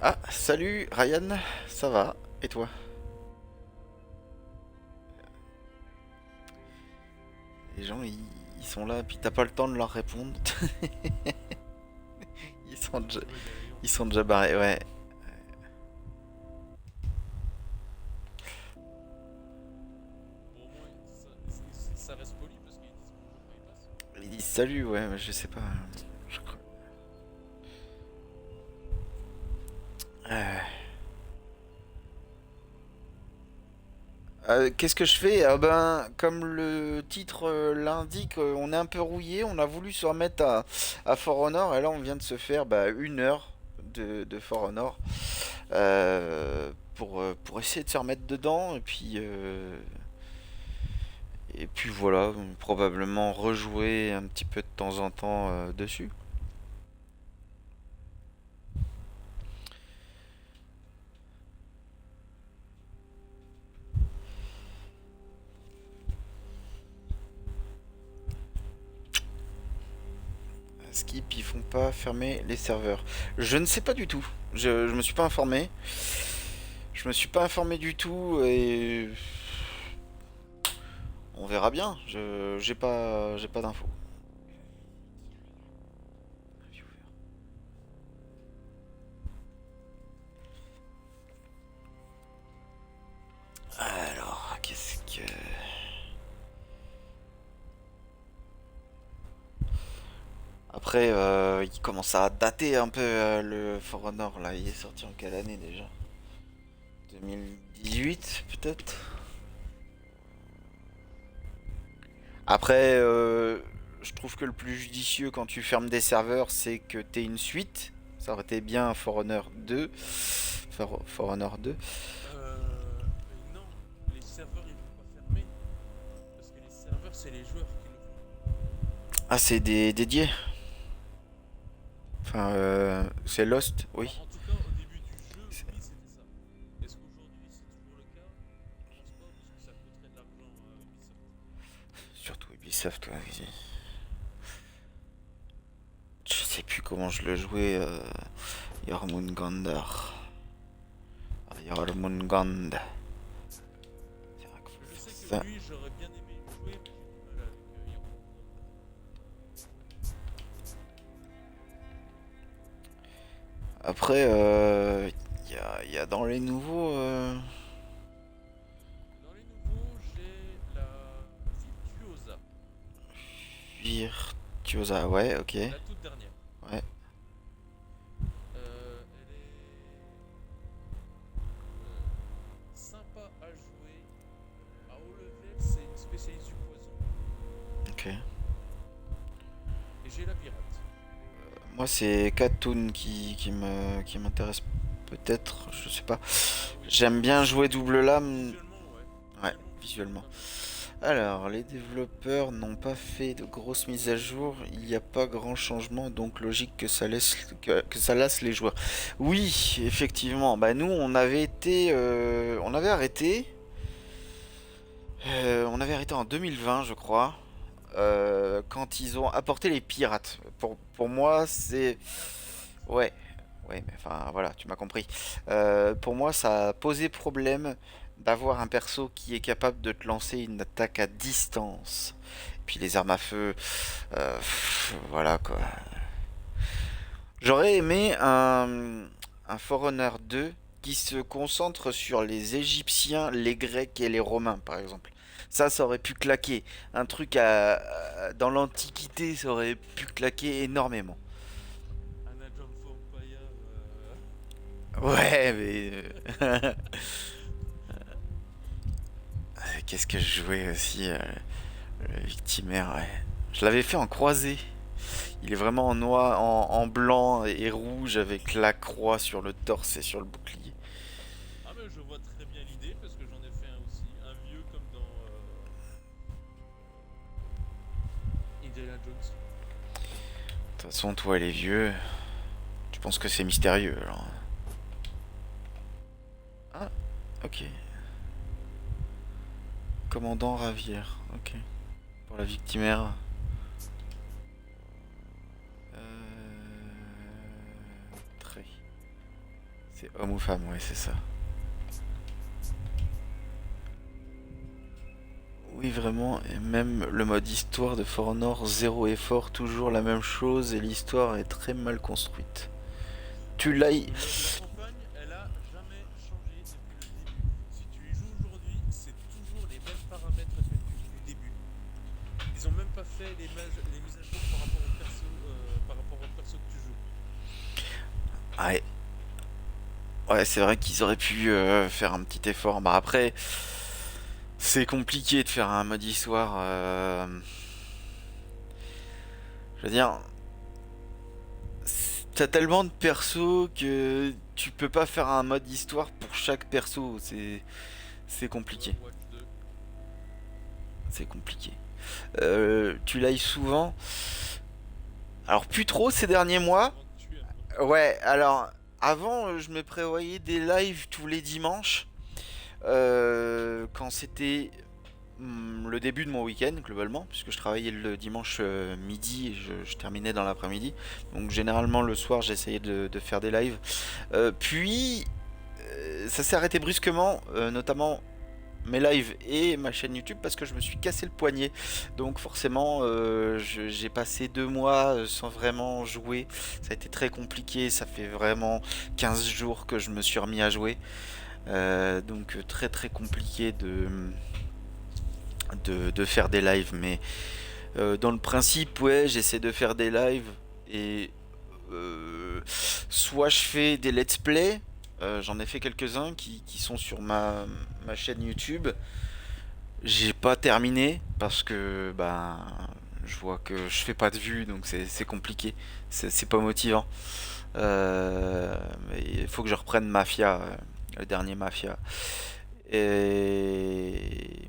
Ah, salut Ryan, ça va? Et toi? Les gens, ils sont là, puis t'as pas le temps de leur répondre. Ils sont déjà, ils sont déjà barrés, ouais. Bon, au moins, ça reste poli parce qu'ils disent bonjour quand ils passent. Ils disent salut, ouais, mais je sais pas. Je crois. Euh, qu'est-ce que je fais? Ah ben, comme le titre l'indique, on est un peu rouillé. On a voulu se remettre à For Honor, et là on vient de se faire bah, 1 heure de For Honor pour essayer de se remettre dedans. Et puis voilà, probablement rejouer un petit peu de temps en temps dessus. Skip, ils font pas fermer les serveurs. Je ne sais pas du tout. Je me suis pas informé. Je me suis pas informé du tout et on verra bien. J'ai pas d'infos. Alors, qu'est-ce que... Après, il commence à dater un peu le For Honor là. Il est sorti en quelle année déjà? 2018 peut-être. Après, je trouve que le plus judicieux quand tu fermes des serveurs, c'est que t'aies une suite. Ça aurait été bien For Honor 2. For Honor 2. Non, c'est les joueurs qui le font. Ah, c'est des dédiés. Enfin, c'est Lost, oui. En tout cas, au début du jeu, oui, c'était ça. Est-ce qu'aujourd'hui c'est toujours le cas? Je pense pas, parce que ça coûterait de l'argent à Ubisoft. Surtout Ubisoft, ouais. Je sais plus comment je le jouais. Jormungandr. Jormungand. C'est vrai que Je sais que ça- lui, j'aurais bien aimé y jouer, mais j'ai du mal avec York. Après, y a dans les nouveaux. Dans les nouveaux, j'ai la Virtuosa, Virtuosa, ouais, ok. la toute dernière. Ouais. Elle est sympa à jouer. À haut level, c'est une spécialiste du poison. Ok. Et j'ai la pirate. Moi, c'est Katoon qui m'intéresse peut-être, je sais pas. Ah oui. J'aime bien jouer double lame. Visuellement, ouais. Ouais, visuellement. Alors, les développeurs n'ont pas fait de grosses mises à jour. Il n'y a pas grand changement, donc logique que ça lasse les joueurs. Oui, effectivement. Bah nous, on avait été, on avait arrêté. On avait arrêté en 2020, je crois. Quand ils ont apporté les pirates. Pour moi, c'est... Ouais, ouais, mais enfin, voilà, tu m'as compris. Pour moi, ça a posé problème d'avoir un perso qui est capable de te lancer une attaque à distance. Puis les armes à feu, voilà quoi. J'aurais aimé un Forerunner 2 qui se concentre sur les Égyptiens, les Grecs et les Romains, par exemple. Ça aurait pu claquer. Un truc dans l'Antiquité, ça aurait pu claquer énormément. Un Agent Vampire. Ouais, mais... Qu'est-ce que je jouais aussi le Victimaire, ouais. Je l'avais fait en croisé. Il est vraiment en noir, en blanc et rouge avec la croix sur le torse et sur le bouclier. Ah, mais je vois très bien l'idée parce que j'en ai fait un aussi. Un vieux comme dans Indiana Jones. De toute façon, toi, les vieux, tu penses que c'est mystérieux, alors. Ah, ok. Commandant Ravière, ok. Pour la Victimaire. Très. C'est homme ou femme, ouais, c'est ça. Oui, vraiment, et même le mode histoire de For Honor, zéro effort, toujours la même chose, et l'histoire est très mal construite. Tu l'as... La campagne, elle a jamais changé depuis le début. Si tu y joues aujourd'hui, c'est toujours les mêmes paramètres que du début. Ils ont même pas fait les mises à jour par rapport au perso que tu joues. Ouais. Ouais, c'est vrai qu'ils auraient pu faire un petit effort. Bah après, c'est compliqué de faire un mode histoire. Je veux dire, t'as tellement de persos que tu peux pas faire un mode histoire pour chaque perso. C'est compliqué. Watch 2. C'est compliqué. Tu live souvent. Alors plus trop ces derniers mois. Avant de tuer un peu. Ouais, alors avant je me prévoyais des lives tous les dimanches. Quand c'était le début de mon week-end globalement, puisque je travaillais le dimanche midi et je terminais dans l'après-midi. Donc généralement le soir j'essayais de faire des lives. Puis ça s'est arrêté brusquement, notamment mes lives et ma chaîne YouTube parce que je me suis cassé le poignet. Donc forcément j'ai passé 2 mois sans vraiment jouer. Ça a été très compliqué, ça fait vraiment 15 jours que je me suis remis à jouer. Donc très très compliqué de faire des lives, mais dans le principe ouais j'essaie de faire des lives et soit je fais des let's play, j'en ai fait quelques-uns qui sont sur ma chaîne YouTube. J'ai pas terminé parce que bah je vois que je fais pas de vues donc c'est compliqué, c'est pas motivant. Mais il faut que je reprenne Mafia, le dernier Mafia. Et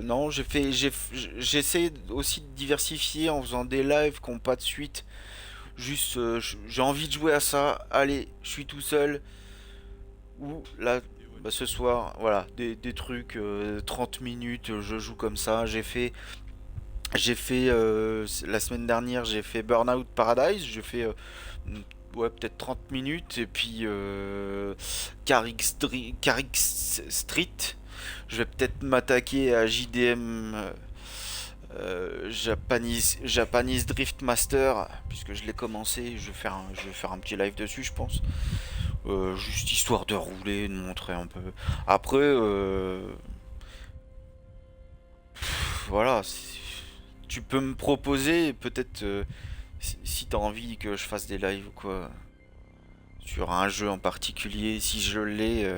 Non, j'essaie aussi de diversifier en faisant des lives qui n'ont pas de suite. Juste, j'ai envie de jouer à ça. Allez, je suis tout seul. Ou là, bah, ce soir, voilà, des trucs 30 minutes, je joue comme ça. J'ai fait la semaine dernière, j'ai fait Burnout Paradise. J'ai fait ouais, peut-être 30 minutes. Et puis Carrick Street. Je vais peut-être m'attaquer à JDM Japanese Drift Master, puisque je l'ai commencé. Je vais faire un petit live dessus, je pense. Juste histoire de rouler, de montrer un peu. Après, voilà. Tu peux me proposer, peut-être, si t'as envie que je fasse des lives ou quoi, sur un jeu en particulier, si je l'ai,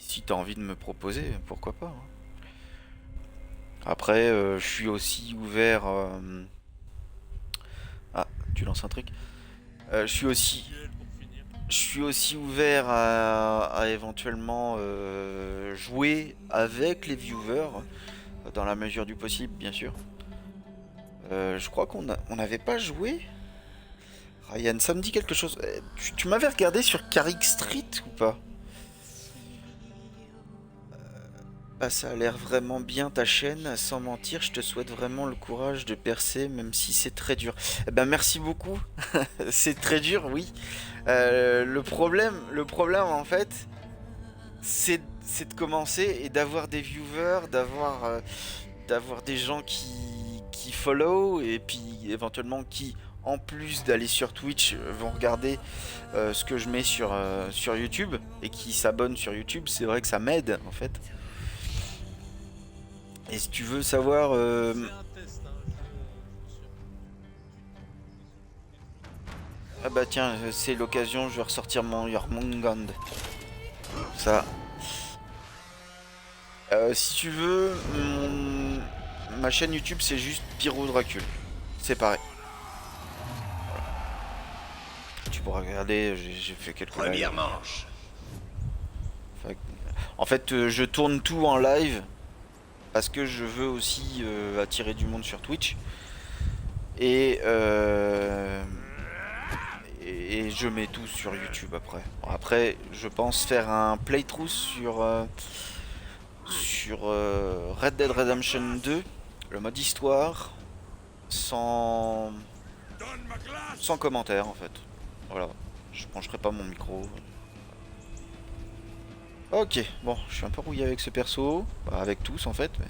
si t'as envie de me proposer, pourquoi pas, hein. Après, je suis aussi ouvert. Ah, tu lances un truc. Je suis aussi, Nickel, pour finir. je suis aussi ouvert à éventuellement jouer avec les viewers, dans la mesure du possible, bien sûr. Je crois on n'avait pas joué. Ryan, ça me dit quelque chose. Tu m'avais regardé sur Carrick Street ou pas? Ah, ça a l'air vraiment bien ta chaîne, sans mentir, je te souhaite vraiment le courage de percer, même si c'est très dur. Eh ben merci beaucoup, c'est très dur, oui. Le problème en fait, c'est de commencer et d'avoir des viewers, d'avoir des gens qui follow, et puis éventuellement qui, en plus d'aller sur Twitch, vont regarder ce que je mets sur YouTube, et qui s'abonnent sur YouTube. C'est vrai que ça m'aide en fait. Et si tu veux savoir, C'est un test, hein. ah bah tiens, c'est l'occasion, je vais ressortir mon Jormungand. Ça. Si tu veux, ma chaîne YouTube c'est juste Pyro Dracul. C'est pareil. Tu pourras regarder, j'ai fait quelques Première lives. manche. En fait, je tourne tout en live parce que je veux aussi attirer du monde sur Twitch. Et je mets tout sur YouTube après. Bon, après, je pense faire un playthrough sur Red Dead Redemption 2, le mode histoire, sans commentaire en fait. Voilà, je pencherai pas mon micro. Ok, bon, je suis un peu rouillé avec ce perso, bah, avec tous en fait. Mais...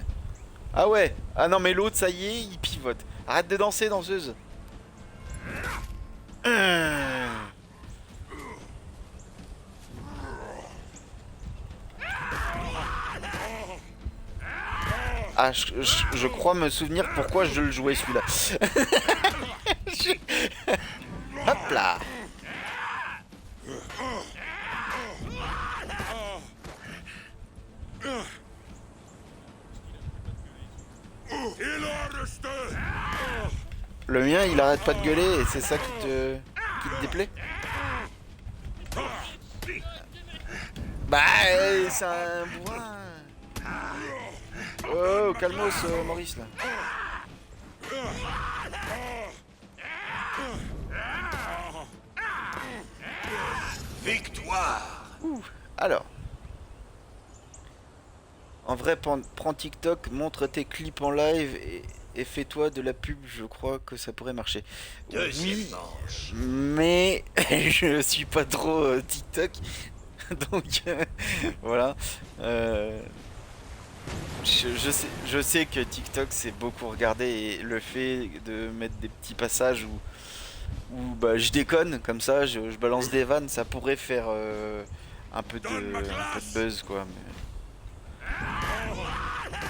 Ah ouais, ah non mais l'autre ça y est, il pivote. Arrête de danser, danseuse. Ah, je crois me souvenir pourquoi je le jouais celui-là. Hop là. Le mien il arrête pas de gueuler et c'est ça qui te déplaît? Bah c'est un bourrin. Oh calmos Maurice là. Victoire. Alors. En vrai, prends TikTok, montre tes clips en live et fais-toi de la pub, je crois que ça pourrait marcher. Deuxième Oui, manche. mais je suis pas trop TikTok, donc voilà. Je sais que TikTok c'est beaucoup regardé, et le fait de mettre des petits passages où bah, je déconne comme ça, je balance des vannes, ça pourrait faire un peu de buzz quoi. Mais...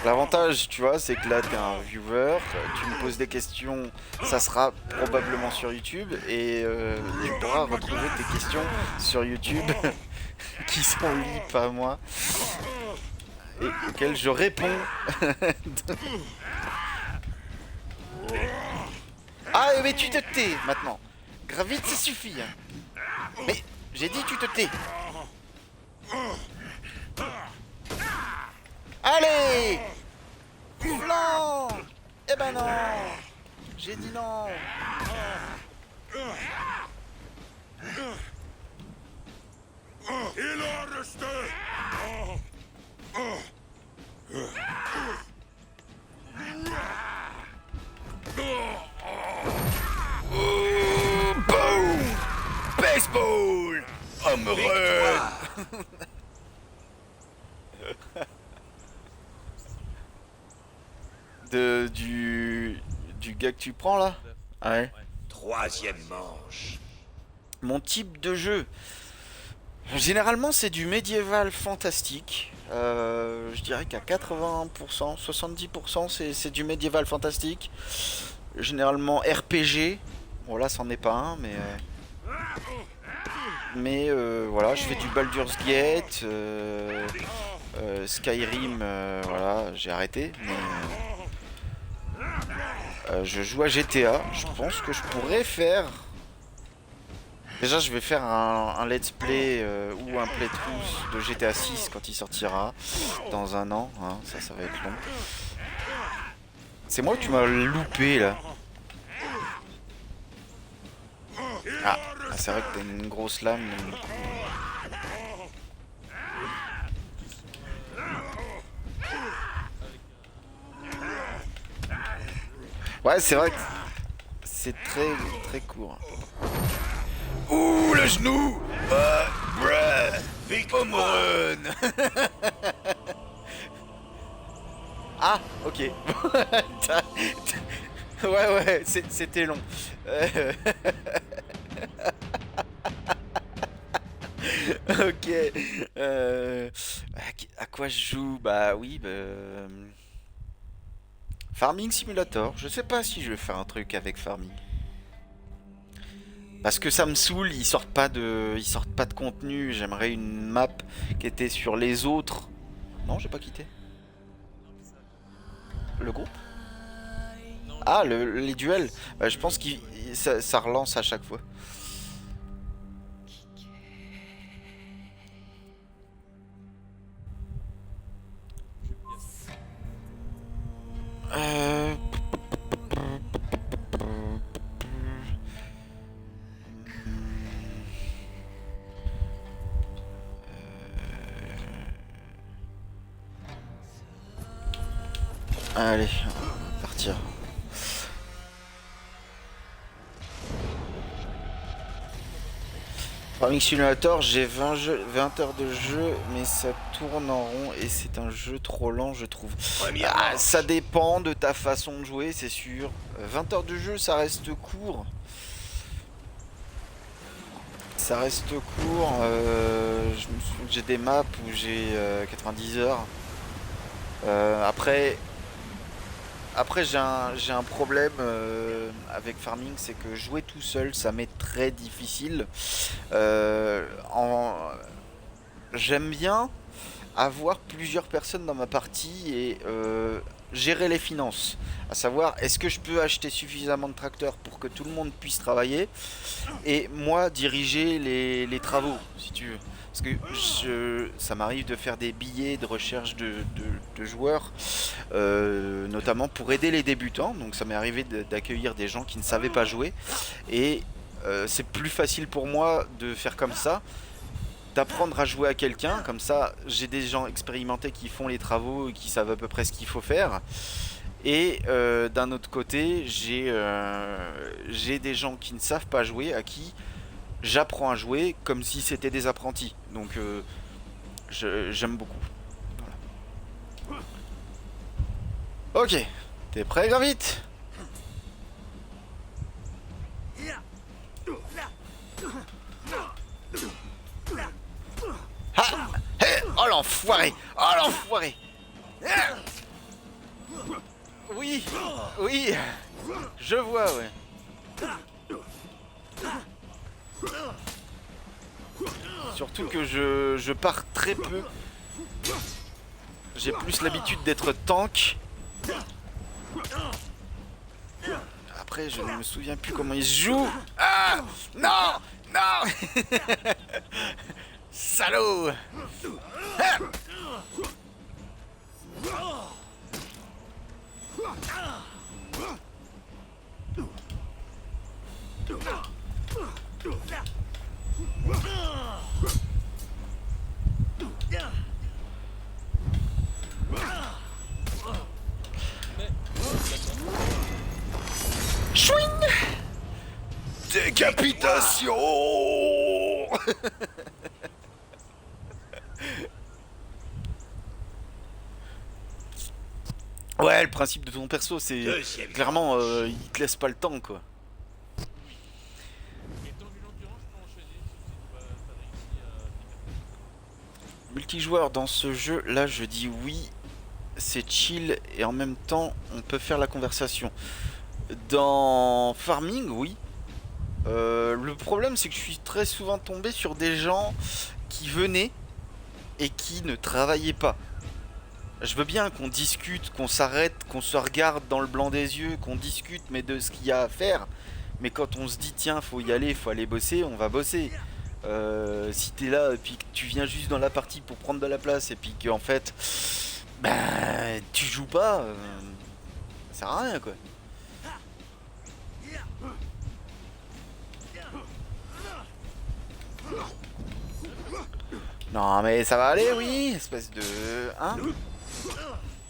L'avantage, tu vois, c'est que là, t'es un viewer, tu me poses des questions, ça sera probablement sur YouTube, et tu pourras retrouver tes questions sur YouTube, qui sont lues par moi, et auxquelles je réponds. Ah, mais tu te tais, maintenant. Gravite, ça suffit. Hein. Mais, j'ai dit tu te tais. Allez! Flanc! Eh ben non! J'ai dit non! Il en reste. Oh, boom! Baseball! Home run! Du gars que tu prends là? Ouais. Troisième manche. Mon type de jeu. Généralement c'est du médiéval fantastique. Je dirais qu'à 80%, 70% c'est du médiéval fantastique. Généralement RPG. Bon là c'en est pas un mais voilà, je fais du Baldur's Gate, Skyrim, voilà, j'ai arrêté. Mais je joue à GTA. Je pense que je pourrais faire. Déjà, je vais faire un let's play ou un playthrough de GTA 6 quand il sortira dans un an. Hein, ça va être long. C'est moi que tu m'as loupé là. Ah, c'est vrai que t'as une grosse lame. Ouais, c'est vrai que c'est très court. Ouh, le genou! Home run! Ah, ok. Ouais, c'était long. Ok. À quoi je joue? Bah oui, Farming Simulator. Je sais pas si je vais faire un truc avec Farming. Parce que ça me saoule, ils sortent pas de contenu. J'aimerais une map qui était sur les autres. Non, j'ai pas quitté. Le groupe? Ah, les duels. Je pense que ça relance à chaque fois. Allez, on va partir. Farming Simulator, j'ai 20 heures de jeu, mais ça tourne en rond et c'est un jeu trop lent, je trouve. Ça dépend de ta façon de jouer, c'est sûr. 20 heures de jeu, ça reste court. Ça reste court. J'ai des maps où j'ai 90 heures. Après j'ai un problème avec Farming, c'est que jouer tout seul, ça m'est très difficile. J'aime bien avoir plusieurs personnes dans ma partie et gérer les finances. À savoir, est-ce que je peux acheter suffisamment de tracteurs pour que tout le monde puisse travailler et moi diriger les travaux, si tu veux. Parce que ça m'arrive de faire des billets de recherche de joueurs, notamment pour aider les débutants. Donc ça m'est arrivé d'accueillir des gens qui ne savaient pas jouer. Et c'est plus facile pour moi de faire comme ça, d'apprendre à jouer à quelqu'un. Comme ça, j'ai des gens expérimentés qui font les travaux et qui savent à peu près ce qu'il faut faire. Et d'un autre côté, j'ai des gens qui ne savent pas jouer, à qui j'apprends à jouer comme si c'était des apprentis. Donc j'aime beaucoup. Voilà. Ok, t'es prêt, Gravite? Ah, hey, oh l'enfoiré! Oh l'enfoiré! Oui, oui, je vois, ouais. Surtout que je pars très peu. J'ai plus l'habitude d'être tank. Après, je ne me souviens plus comment il se joue. Ah! Non! Non! Salaud! Mais Chouing. Décapitation. Ouais, le principe de ton perso, c'est Deuxième clairement, manche. il te laisse pas le temps, quoi. et donc une endurance peut enchaîner sauf si t'as réussi à décaper. Multijoueur dans ce jeu, là, je dis oui, c'est chill et en même temps, on peut faire la conversation. Dans Farming, oui. Le problème, c'est que je suis très souvent tombé sur des gens qui venaient et qui ne travaillaient pas. Je veux bien qu'on discute, qu'on s'arrête, qu'on se regarde dans le blanc des yeux, qu'on discute, mais de ce qu'il y a à faire. Mais quand on se dit, tiens, faut y aller, faut aller bosser, on va bosser. Si t'es là et puis que tu viens juste dans la partie pour prendre de la place et puis qu'en fait, ben, tu joues pas, ça sert à rien, quoi. Non mais ça va aller, oui, espèce de... Hein?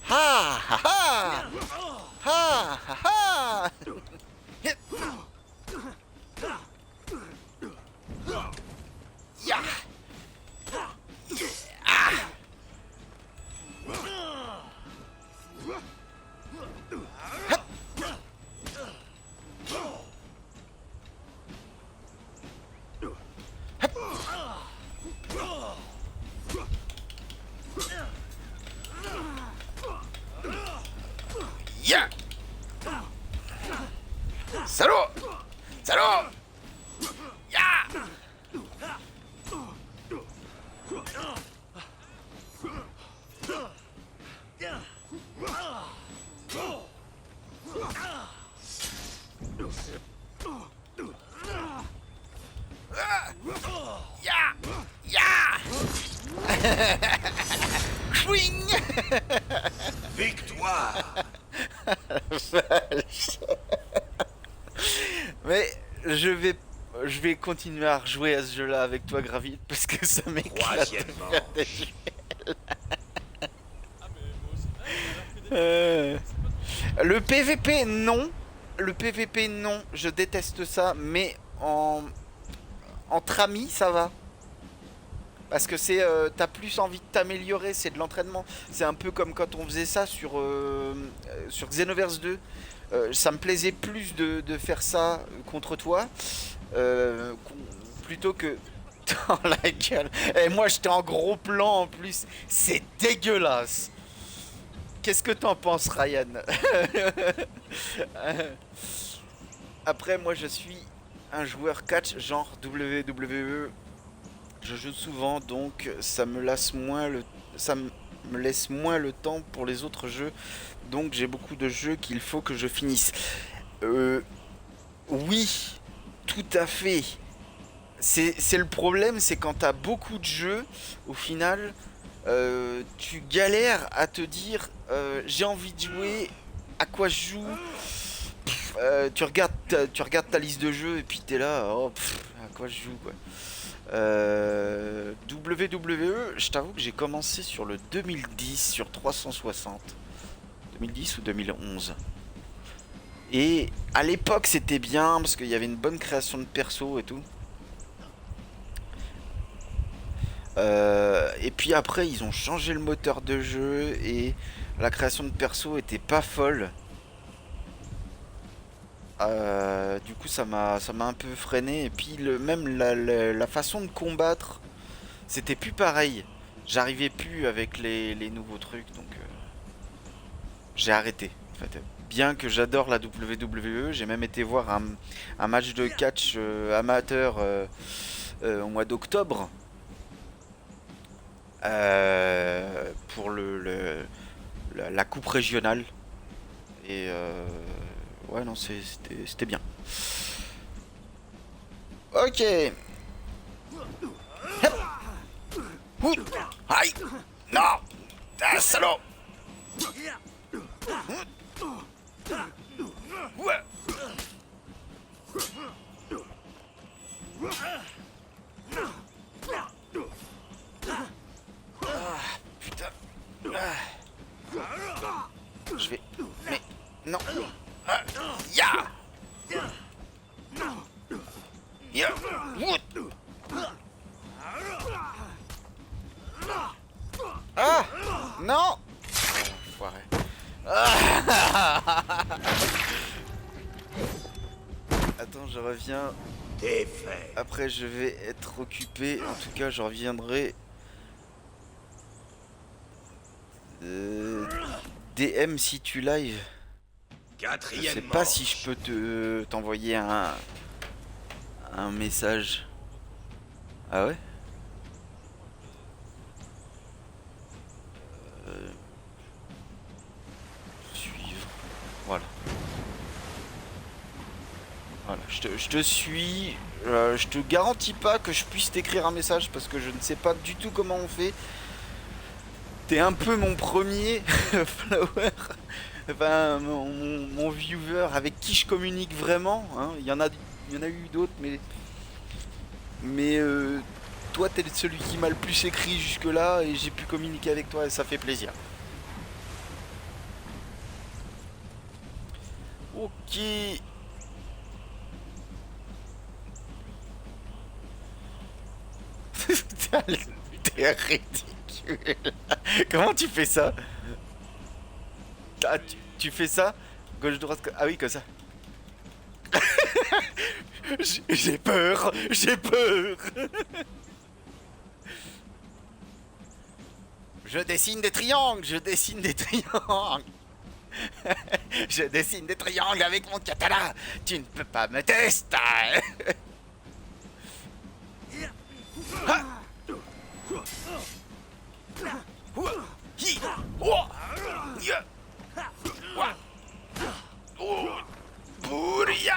Ha ha ha! Ha ha ha! Ya! Ah! Ya! Salaud! Salaud! Ya! Ya! Ya! Swing! Victoire. Mais je vais continuer à rejouer à ce jeu-là avec toi, Gravit, parce que ça m'éclate Troisième de faire des manche. jeux. Ah mais moi aussi. Ah, alors que des Euh, c'est pas trop. Le PVP, non. Le PVP, non. Je déteste ça, mais entre amis, ça va. Parce que c'est, t'as plus envie de t'améliorer, c'est de l'entraînement. C'est un peu comme quand on faisait ça sur Xenoverse 2. Ça me plaisait plus de faire ça contre toi plutôt que dans la gueule. Et moi j'étais en gros plan en plus. C'est dégueulasse. Qu'est-ce que t'en penses, Ryan? Après, moi je suis un joueur catch genre WWE. Je joue souvent, donc ça me laisse moins le temps pour les autres jeux. Donc j'ai beaucoup de jeux qu'il faut que je finisse. Oui, tout à fait. C'est le problème, c'est quand t'as beaucoup de jeux, au final, tu galères à te dire j'ai envie de jouer, à quoi je joue. Tu regardes ta liste de jeux et puis t'es là, oh, à quoi je joue, quoi. WWE, je t'avoue que j'ai commencé sur le 2010 sur 360. 2010 ou 2011. Et à l'époque c'était bien parce qu'il y avait une bonne création de perso et tout. Et puis après ils ont changé le moteur de jeu et la création de perso était pas folle. Du coup ça m'a un peu freiné et puis même la façon de combattre c'était plus pareil. J'arrivais plus avec les nouveaux trucs donc j'ai arrêté en fait. Bien que j'adore la WWE, j'ai même été voir un match de catch amateur au mois d'octobre pour la coupe régionale et ouais non c'était bien. Ok. Hep. Ouh. Aïe. Non. Ah, salaud. Ouais. Ah, putain. Ah. Je vais... Mais... Non. Ah. Ya. Ya. Wout. Ah. Non. Enfoiré. Ah. Attends, je reviens. Défait. Après, je vais être occupé. En tout cas, je reviendrai. DM si tu live. Je Quatrième sais pas manche. si je peux t'envoyer un message. Ah ouais? Suivre. Voilà. Voilà, je te suis. Je te garantis pas que je puisse t'écrire un message parce que je ne sais pas du tout comment on fait. T'es un peu mon premier follower, enfin mon viewer avec qui je communique vraiment. Hein. Il y en a eu d'autres, mais toi t'es celui qui m'a le plus écrit jusque là et j'ai pu communiquer avec toi et ça fait plaisir. Ok. T'es ridicule. Comment tu fais ça? Ah, tu fais ça? Gauche, droite... Ah oui, comme ça. J'ai peur. J'ai peur. Je dessine des triangles. Je dessine des triangles. Je dessine des triangles avec mon katana. Tu ne peux pas me tester. Ah. Hi. Oh. Yeah. Wa. Oh. Bouria.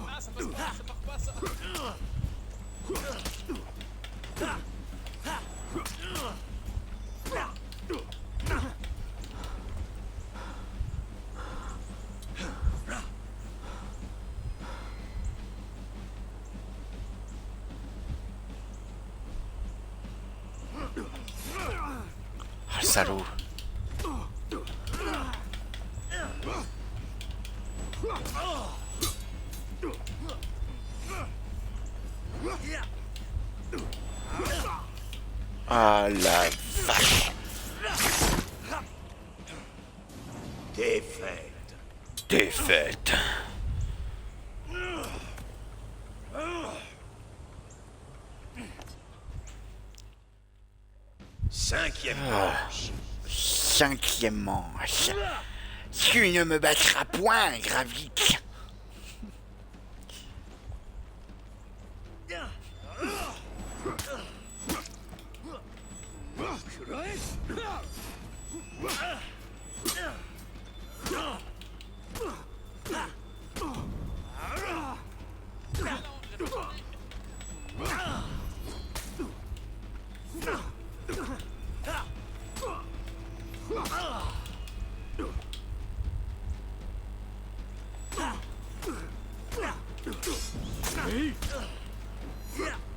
Ah, ça passe pas, ça part pas, ça. Ah, le salaud. Ah la vache. Défaite. Défaite. Cinquième manche. Cinquième manche. Tu ne me battras point, Gravik.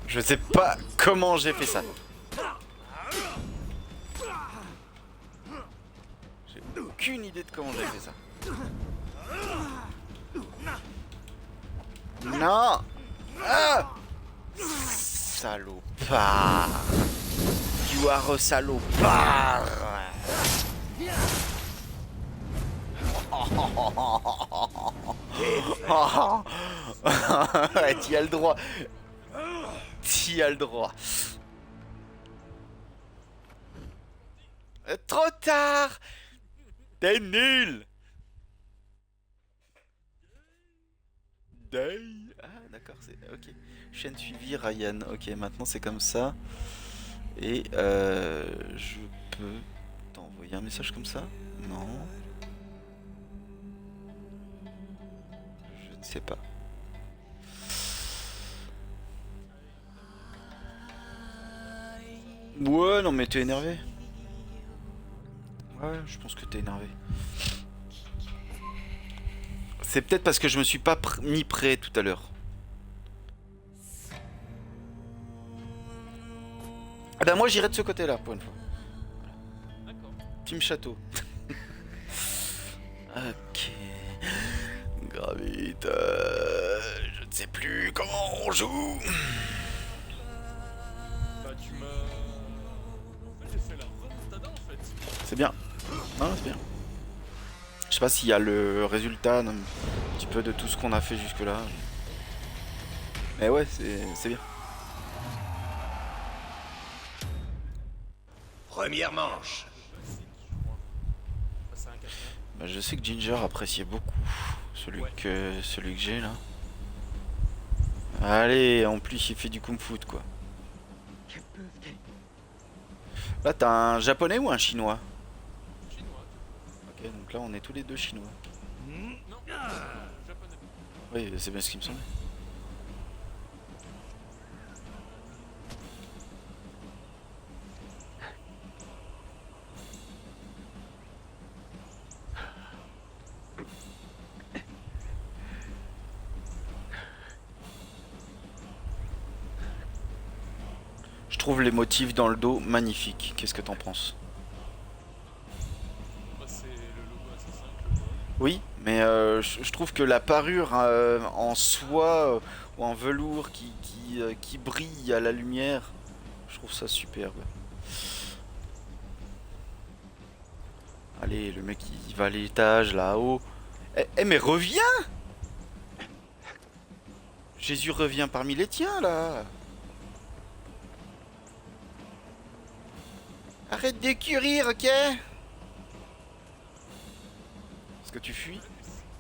Je sais pas comment j'ai fait ça. J'ai aucune idée de comment j'ai fait ça. Non. Ah. Salopard. You are a salopard. Ouais, tu as le droit. Tu as le droit. Trop tard. T'es nul. Day. Ah d'accord, c'est ok. Chaîne suivie Ryan. Ok, maintenant c'est comme ça. Et je peux t'envoyer un message comme ça? Non. Je ne sais pas. Ouais, non mais t'es énervé. Ouais, je pense que t'es énervé. C'est peut-être parce que je me suis pas mis prêt tout à l'heure. Ah bah moi j'irai de ce côté-là pour une fois. D'accord. Team Château. Ok. Gravite. Je ne sais plus comment on joue. Bah tu m'as... En fait j'ai fait la remontada en fait. C'est bien. Non, c'est bien. Je sais pas s'il y a le résultat un petit peu de tout ce qu'on a fait jusque-là. Mais ouais, c'est bien. Première manche. Classique, je crois. Passer un 4 Bah, je sais que Ginger appréciait beaucoup celui Ouais. que j'ai là. Allez, en plus il fait du kung fu quoi. Là t'as un japonais ou un chinois? Chinois. Ok, donc là on est tous les deux chinois. Non, japonais. Oui, c'est bien ce qui me semblait. Je trouve les motifs dans le dos magnifiques. Qu'est-ce que t'en penses? Bah c'est le logo assez simple. Oui, mais je trouve que la parure en soie ou en velours qui brille à la lumière, je trouve ça superbe. Allez, le mec il va à l'étage là-haut. Mais reviens! Jésus revient parmi les tiens là! Arrête d'écurir, ok? Parce que tu fuis?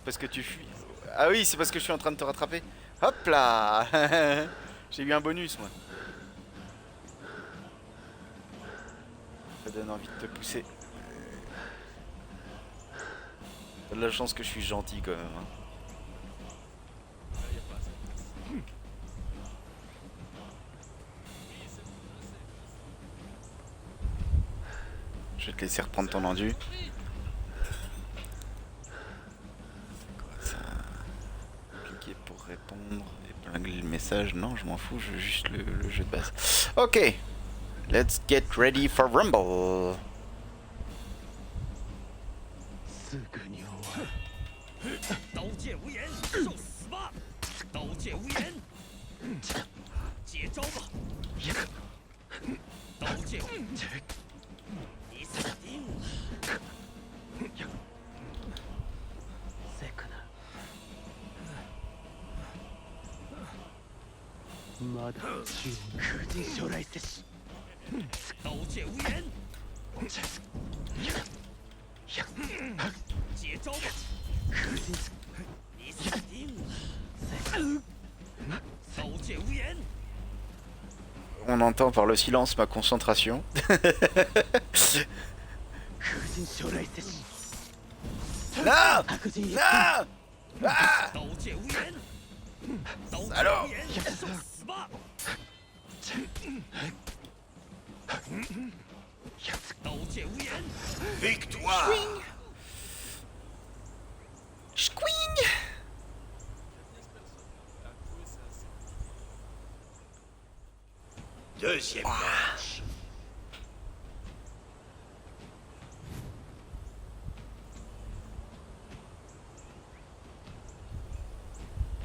Parce que tu fuis. Ah oui, c'est parce que je suis en train de te rattraper. Hop là! J'ai eu un bonus moi. Ça donne envie de te pousser. T'as de la chance que je suis gentil quand même. Hein. Là y a pas assez de place. Oui, c'est bon, je sais. Je vais te laisser reprendre ton endu. Oui. Ça... Cliquer pour répondre, épingler le message. Non, je m'en fous, je veux juste le jeu de base. Ok, let's get ready for Rumble. すぐに終わる刀剑无言，受死吧！刀剑无言，接招吧！刀剑无言，你死定了！セクナまだ中空人将来せし刀剑无言，接招吧！空人你死定了！刀剑无言， On entend par le silence ma concentration. 空人将来せし Non! 白人 Non! Ah! 刀剑无言，刀剑 Allô 无言，受死吧！刀剑无言， Victoire. Squing! À jouer, c'est assez. Deuxième manche.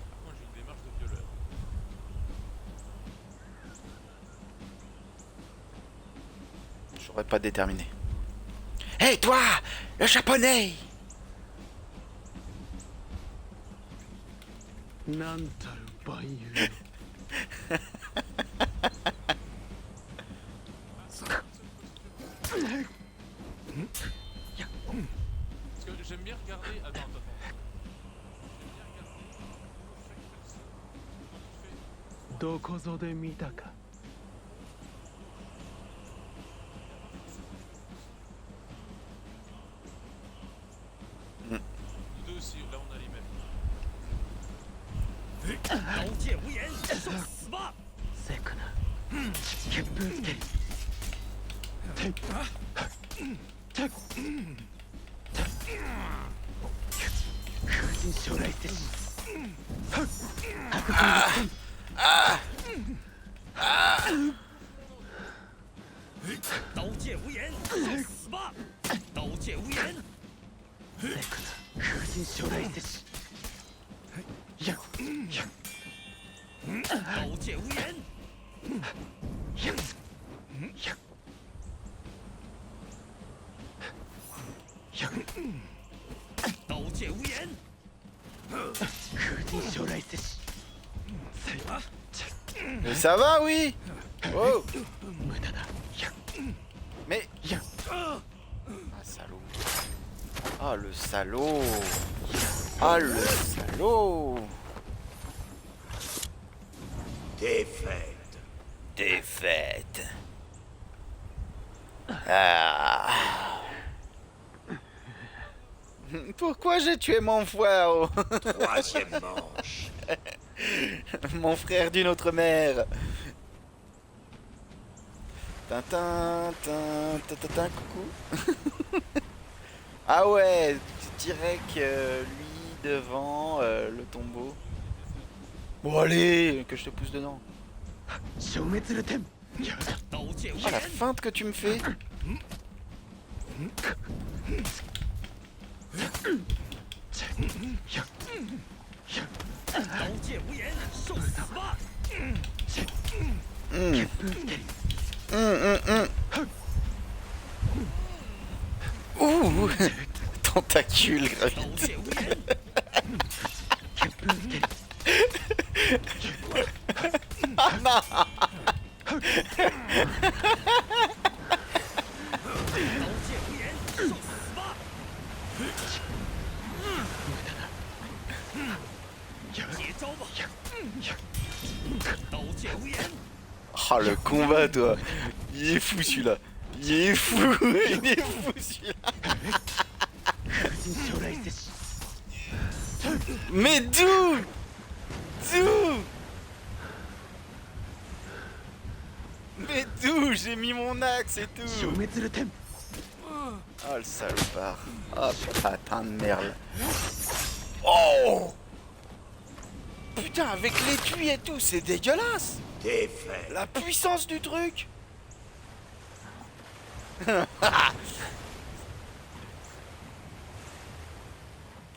Par contre, j'ai une démarche de violeur. J'aurais pas déterminé. Hey toi! Le japonais! なんたる万有 Parce que j'aime bien regarder. Attends. J'aime bien regarder chaque どこぞで見たか。 Nous deux aussi, là on a les mêmes. 刀剑无眼，受死吧！せくな。血風つけり。風神将来せし。白人刀剑无眼，受死吧！刀剑无眼，せくな。風神将来せし。や。刀剑无眼，刀剑无眼，風神将来せし。 Mais ça va, oui. Oh. 無駄だ。 Mais... Ah, salaud. Ah, le salaud. Ah, le salaud. Défaite. Défaite. Ah. Pourquoi j'ai tué mon frère? Troisième manche. Mon frère d'une autre mère. Tintin, tintin, coucou. Ah ouais, tu dirais que lui devant le tombeau. Bon allez, que je te pousse dedans. 消滅る天。刀剑无 Ah la 眼， feinte que tu me fais. « 刀剑无眼，受死吧！ Ouh. Tentacule 刀 gravite. 剑无眼， Ah non. 刀剑无眼，受死吧！接招吧！刀剑无眼， Ah le combat toi. Il est fou celui-là. Il est fou. Il est fou celui-là. 風神将来せし。 Mais d'où? D'où? Mais d'où? J'ai mis mon axe et 消 tout. 滅る天。 Oh le salopard. Oh putain de merde. Oh. Putain avec l'étui et tout, c'est dégueulasse. Défaite. La puissance du truc.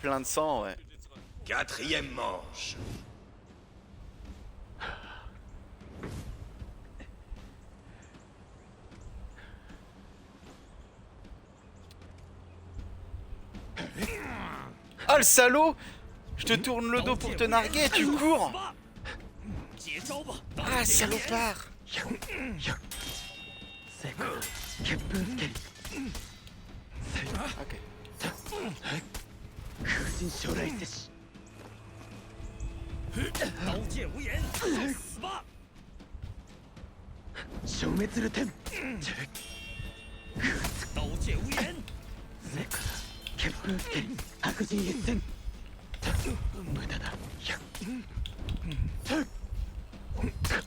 Plein de sang, ouais. Quatrième manche. Ah le salaud. Je te tourne le dos pour te narguer et tu cours. 接招吧！ Ah salopard. せくな。血風つけり。 Ok. 風神将来せし。刀剑無眼，受死吧！ 消滅る天。刀剑無眼， せくな。血風つけり。白人越戦。無駄だ。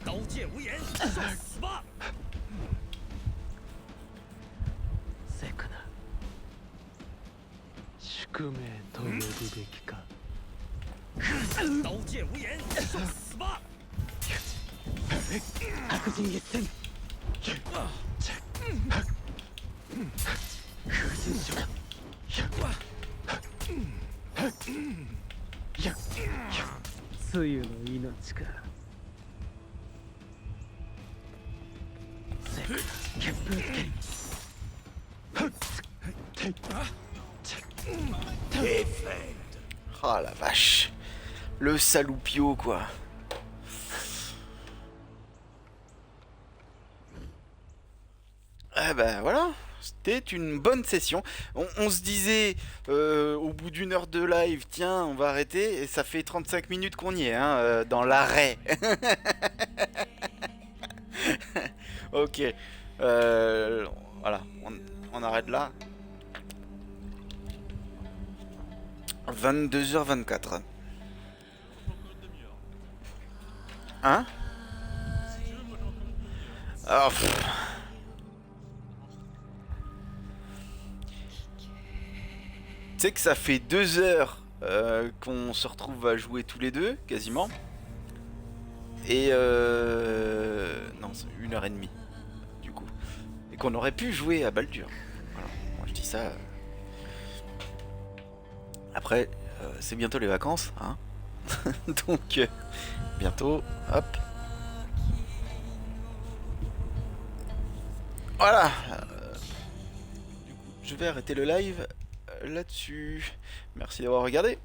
刀剑無眼，受死吧！ せくな。宿命と呼ぶべきか。刀剑無眼，受死吧！ 白人越戦。風神将来。つゆの命か。せくな。血風つけり。 Défaite. Oh la vache. Le saloupio quoi. Eh ben voilà. C'était une bonne session. On se disait au bout d'une heure de live, tiens, on va arrêter. Et ça fait 35 minutes qu'on y est, hein, dans l'arrêt. Ok. Voilà, on arrête là. 22h24. Hein? Ah, pff. Tu sais que ça fait 2 heures qu'on se retrouve à jouer tous les deux, quasiment. Et non, c'est 1h30, du coup. Et qu'on aurait pu jouer à Baldur. Voilà, moi je dis ça. Après, c'est bientôt les vacances, hein. Donc, bientôt, hop. Voilà. Du coup, je vais arrêter le live là-dessus. Merci d'avoir regardé.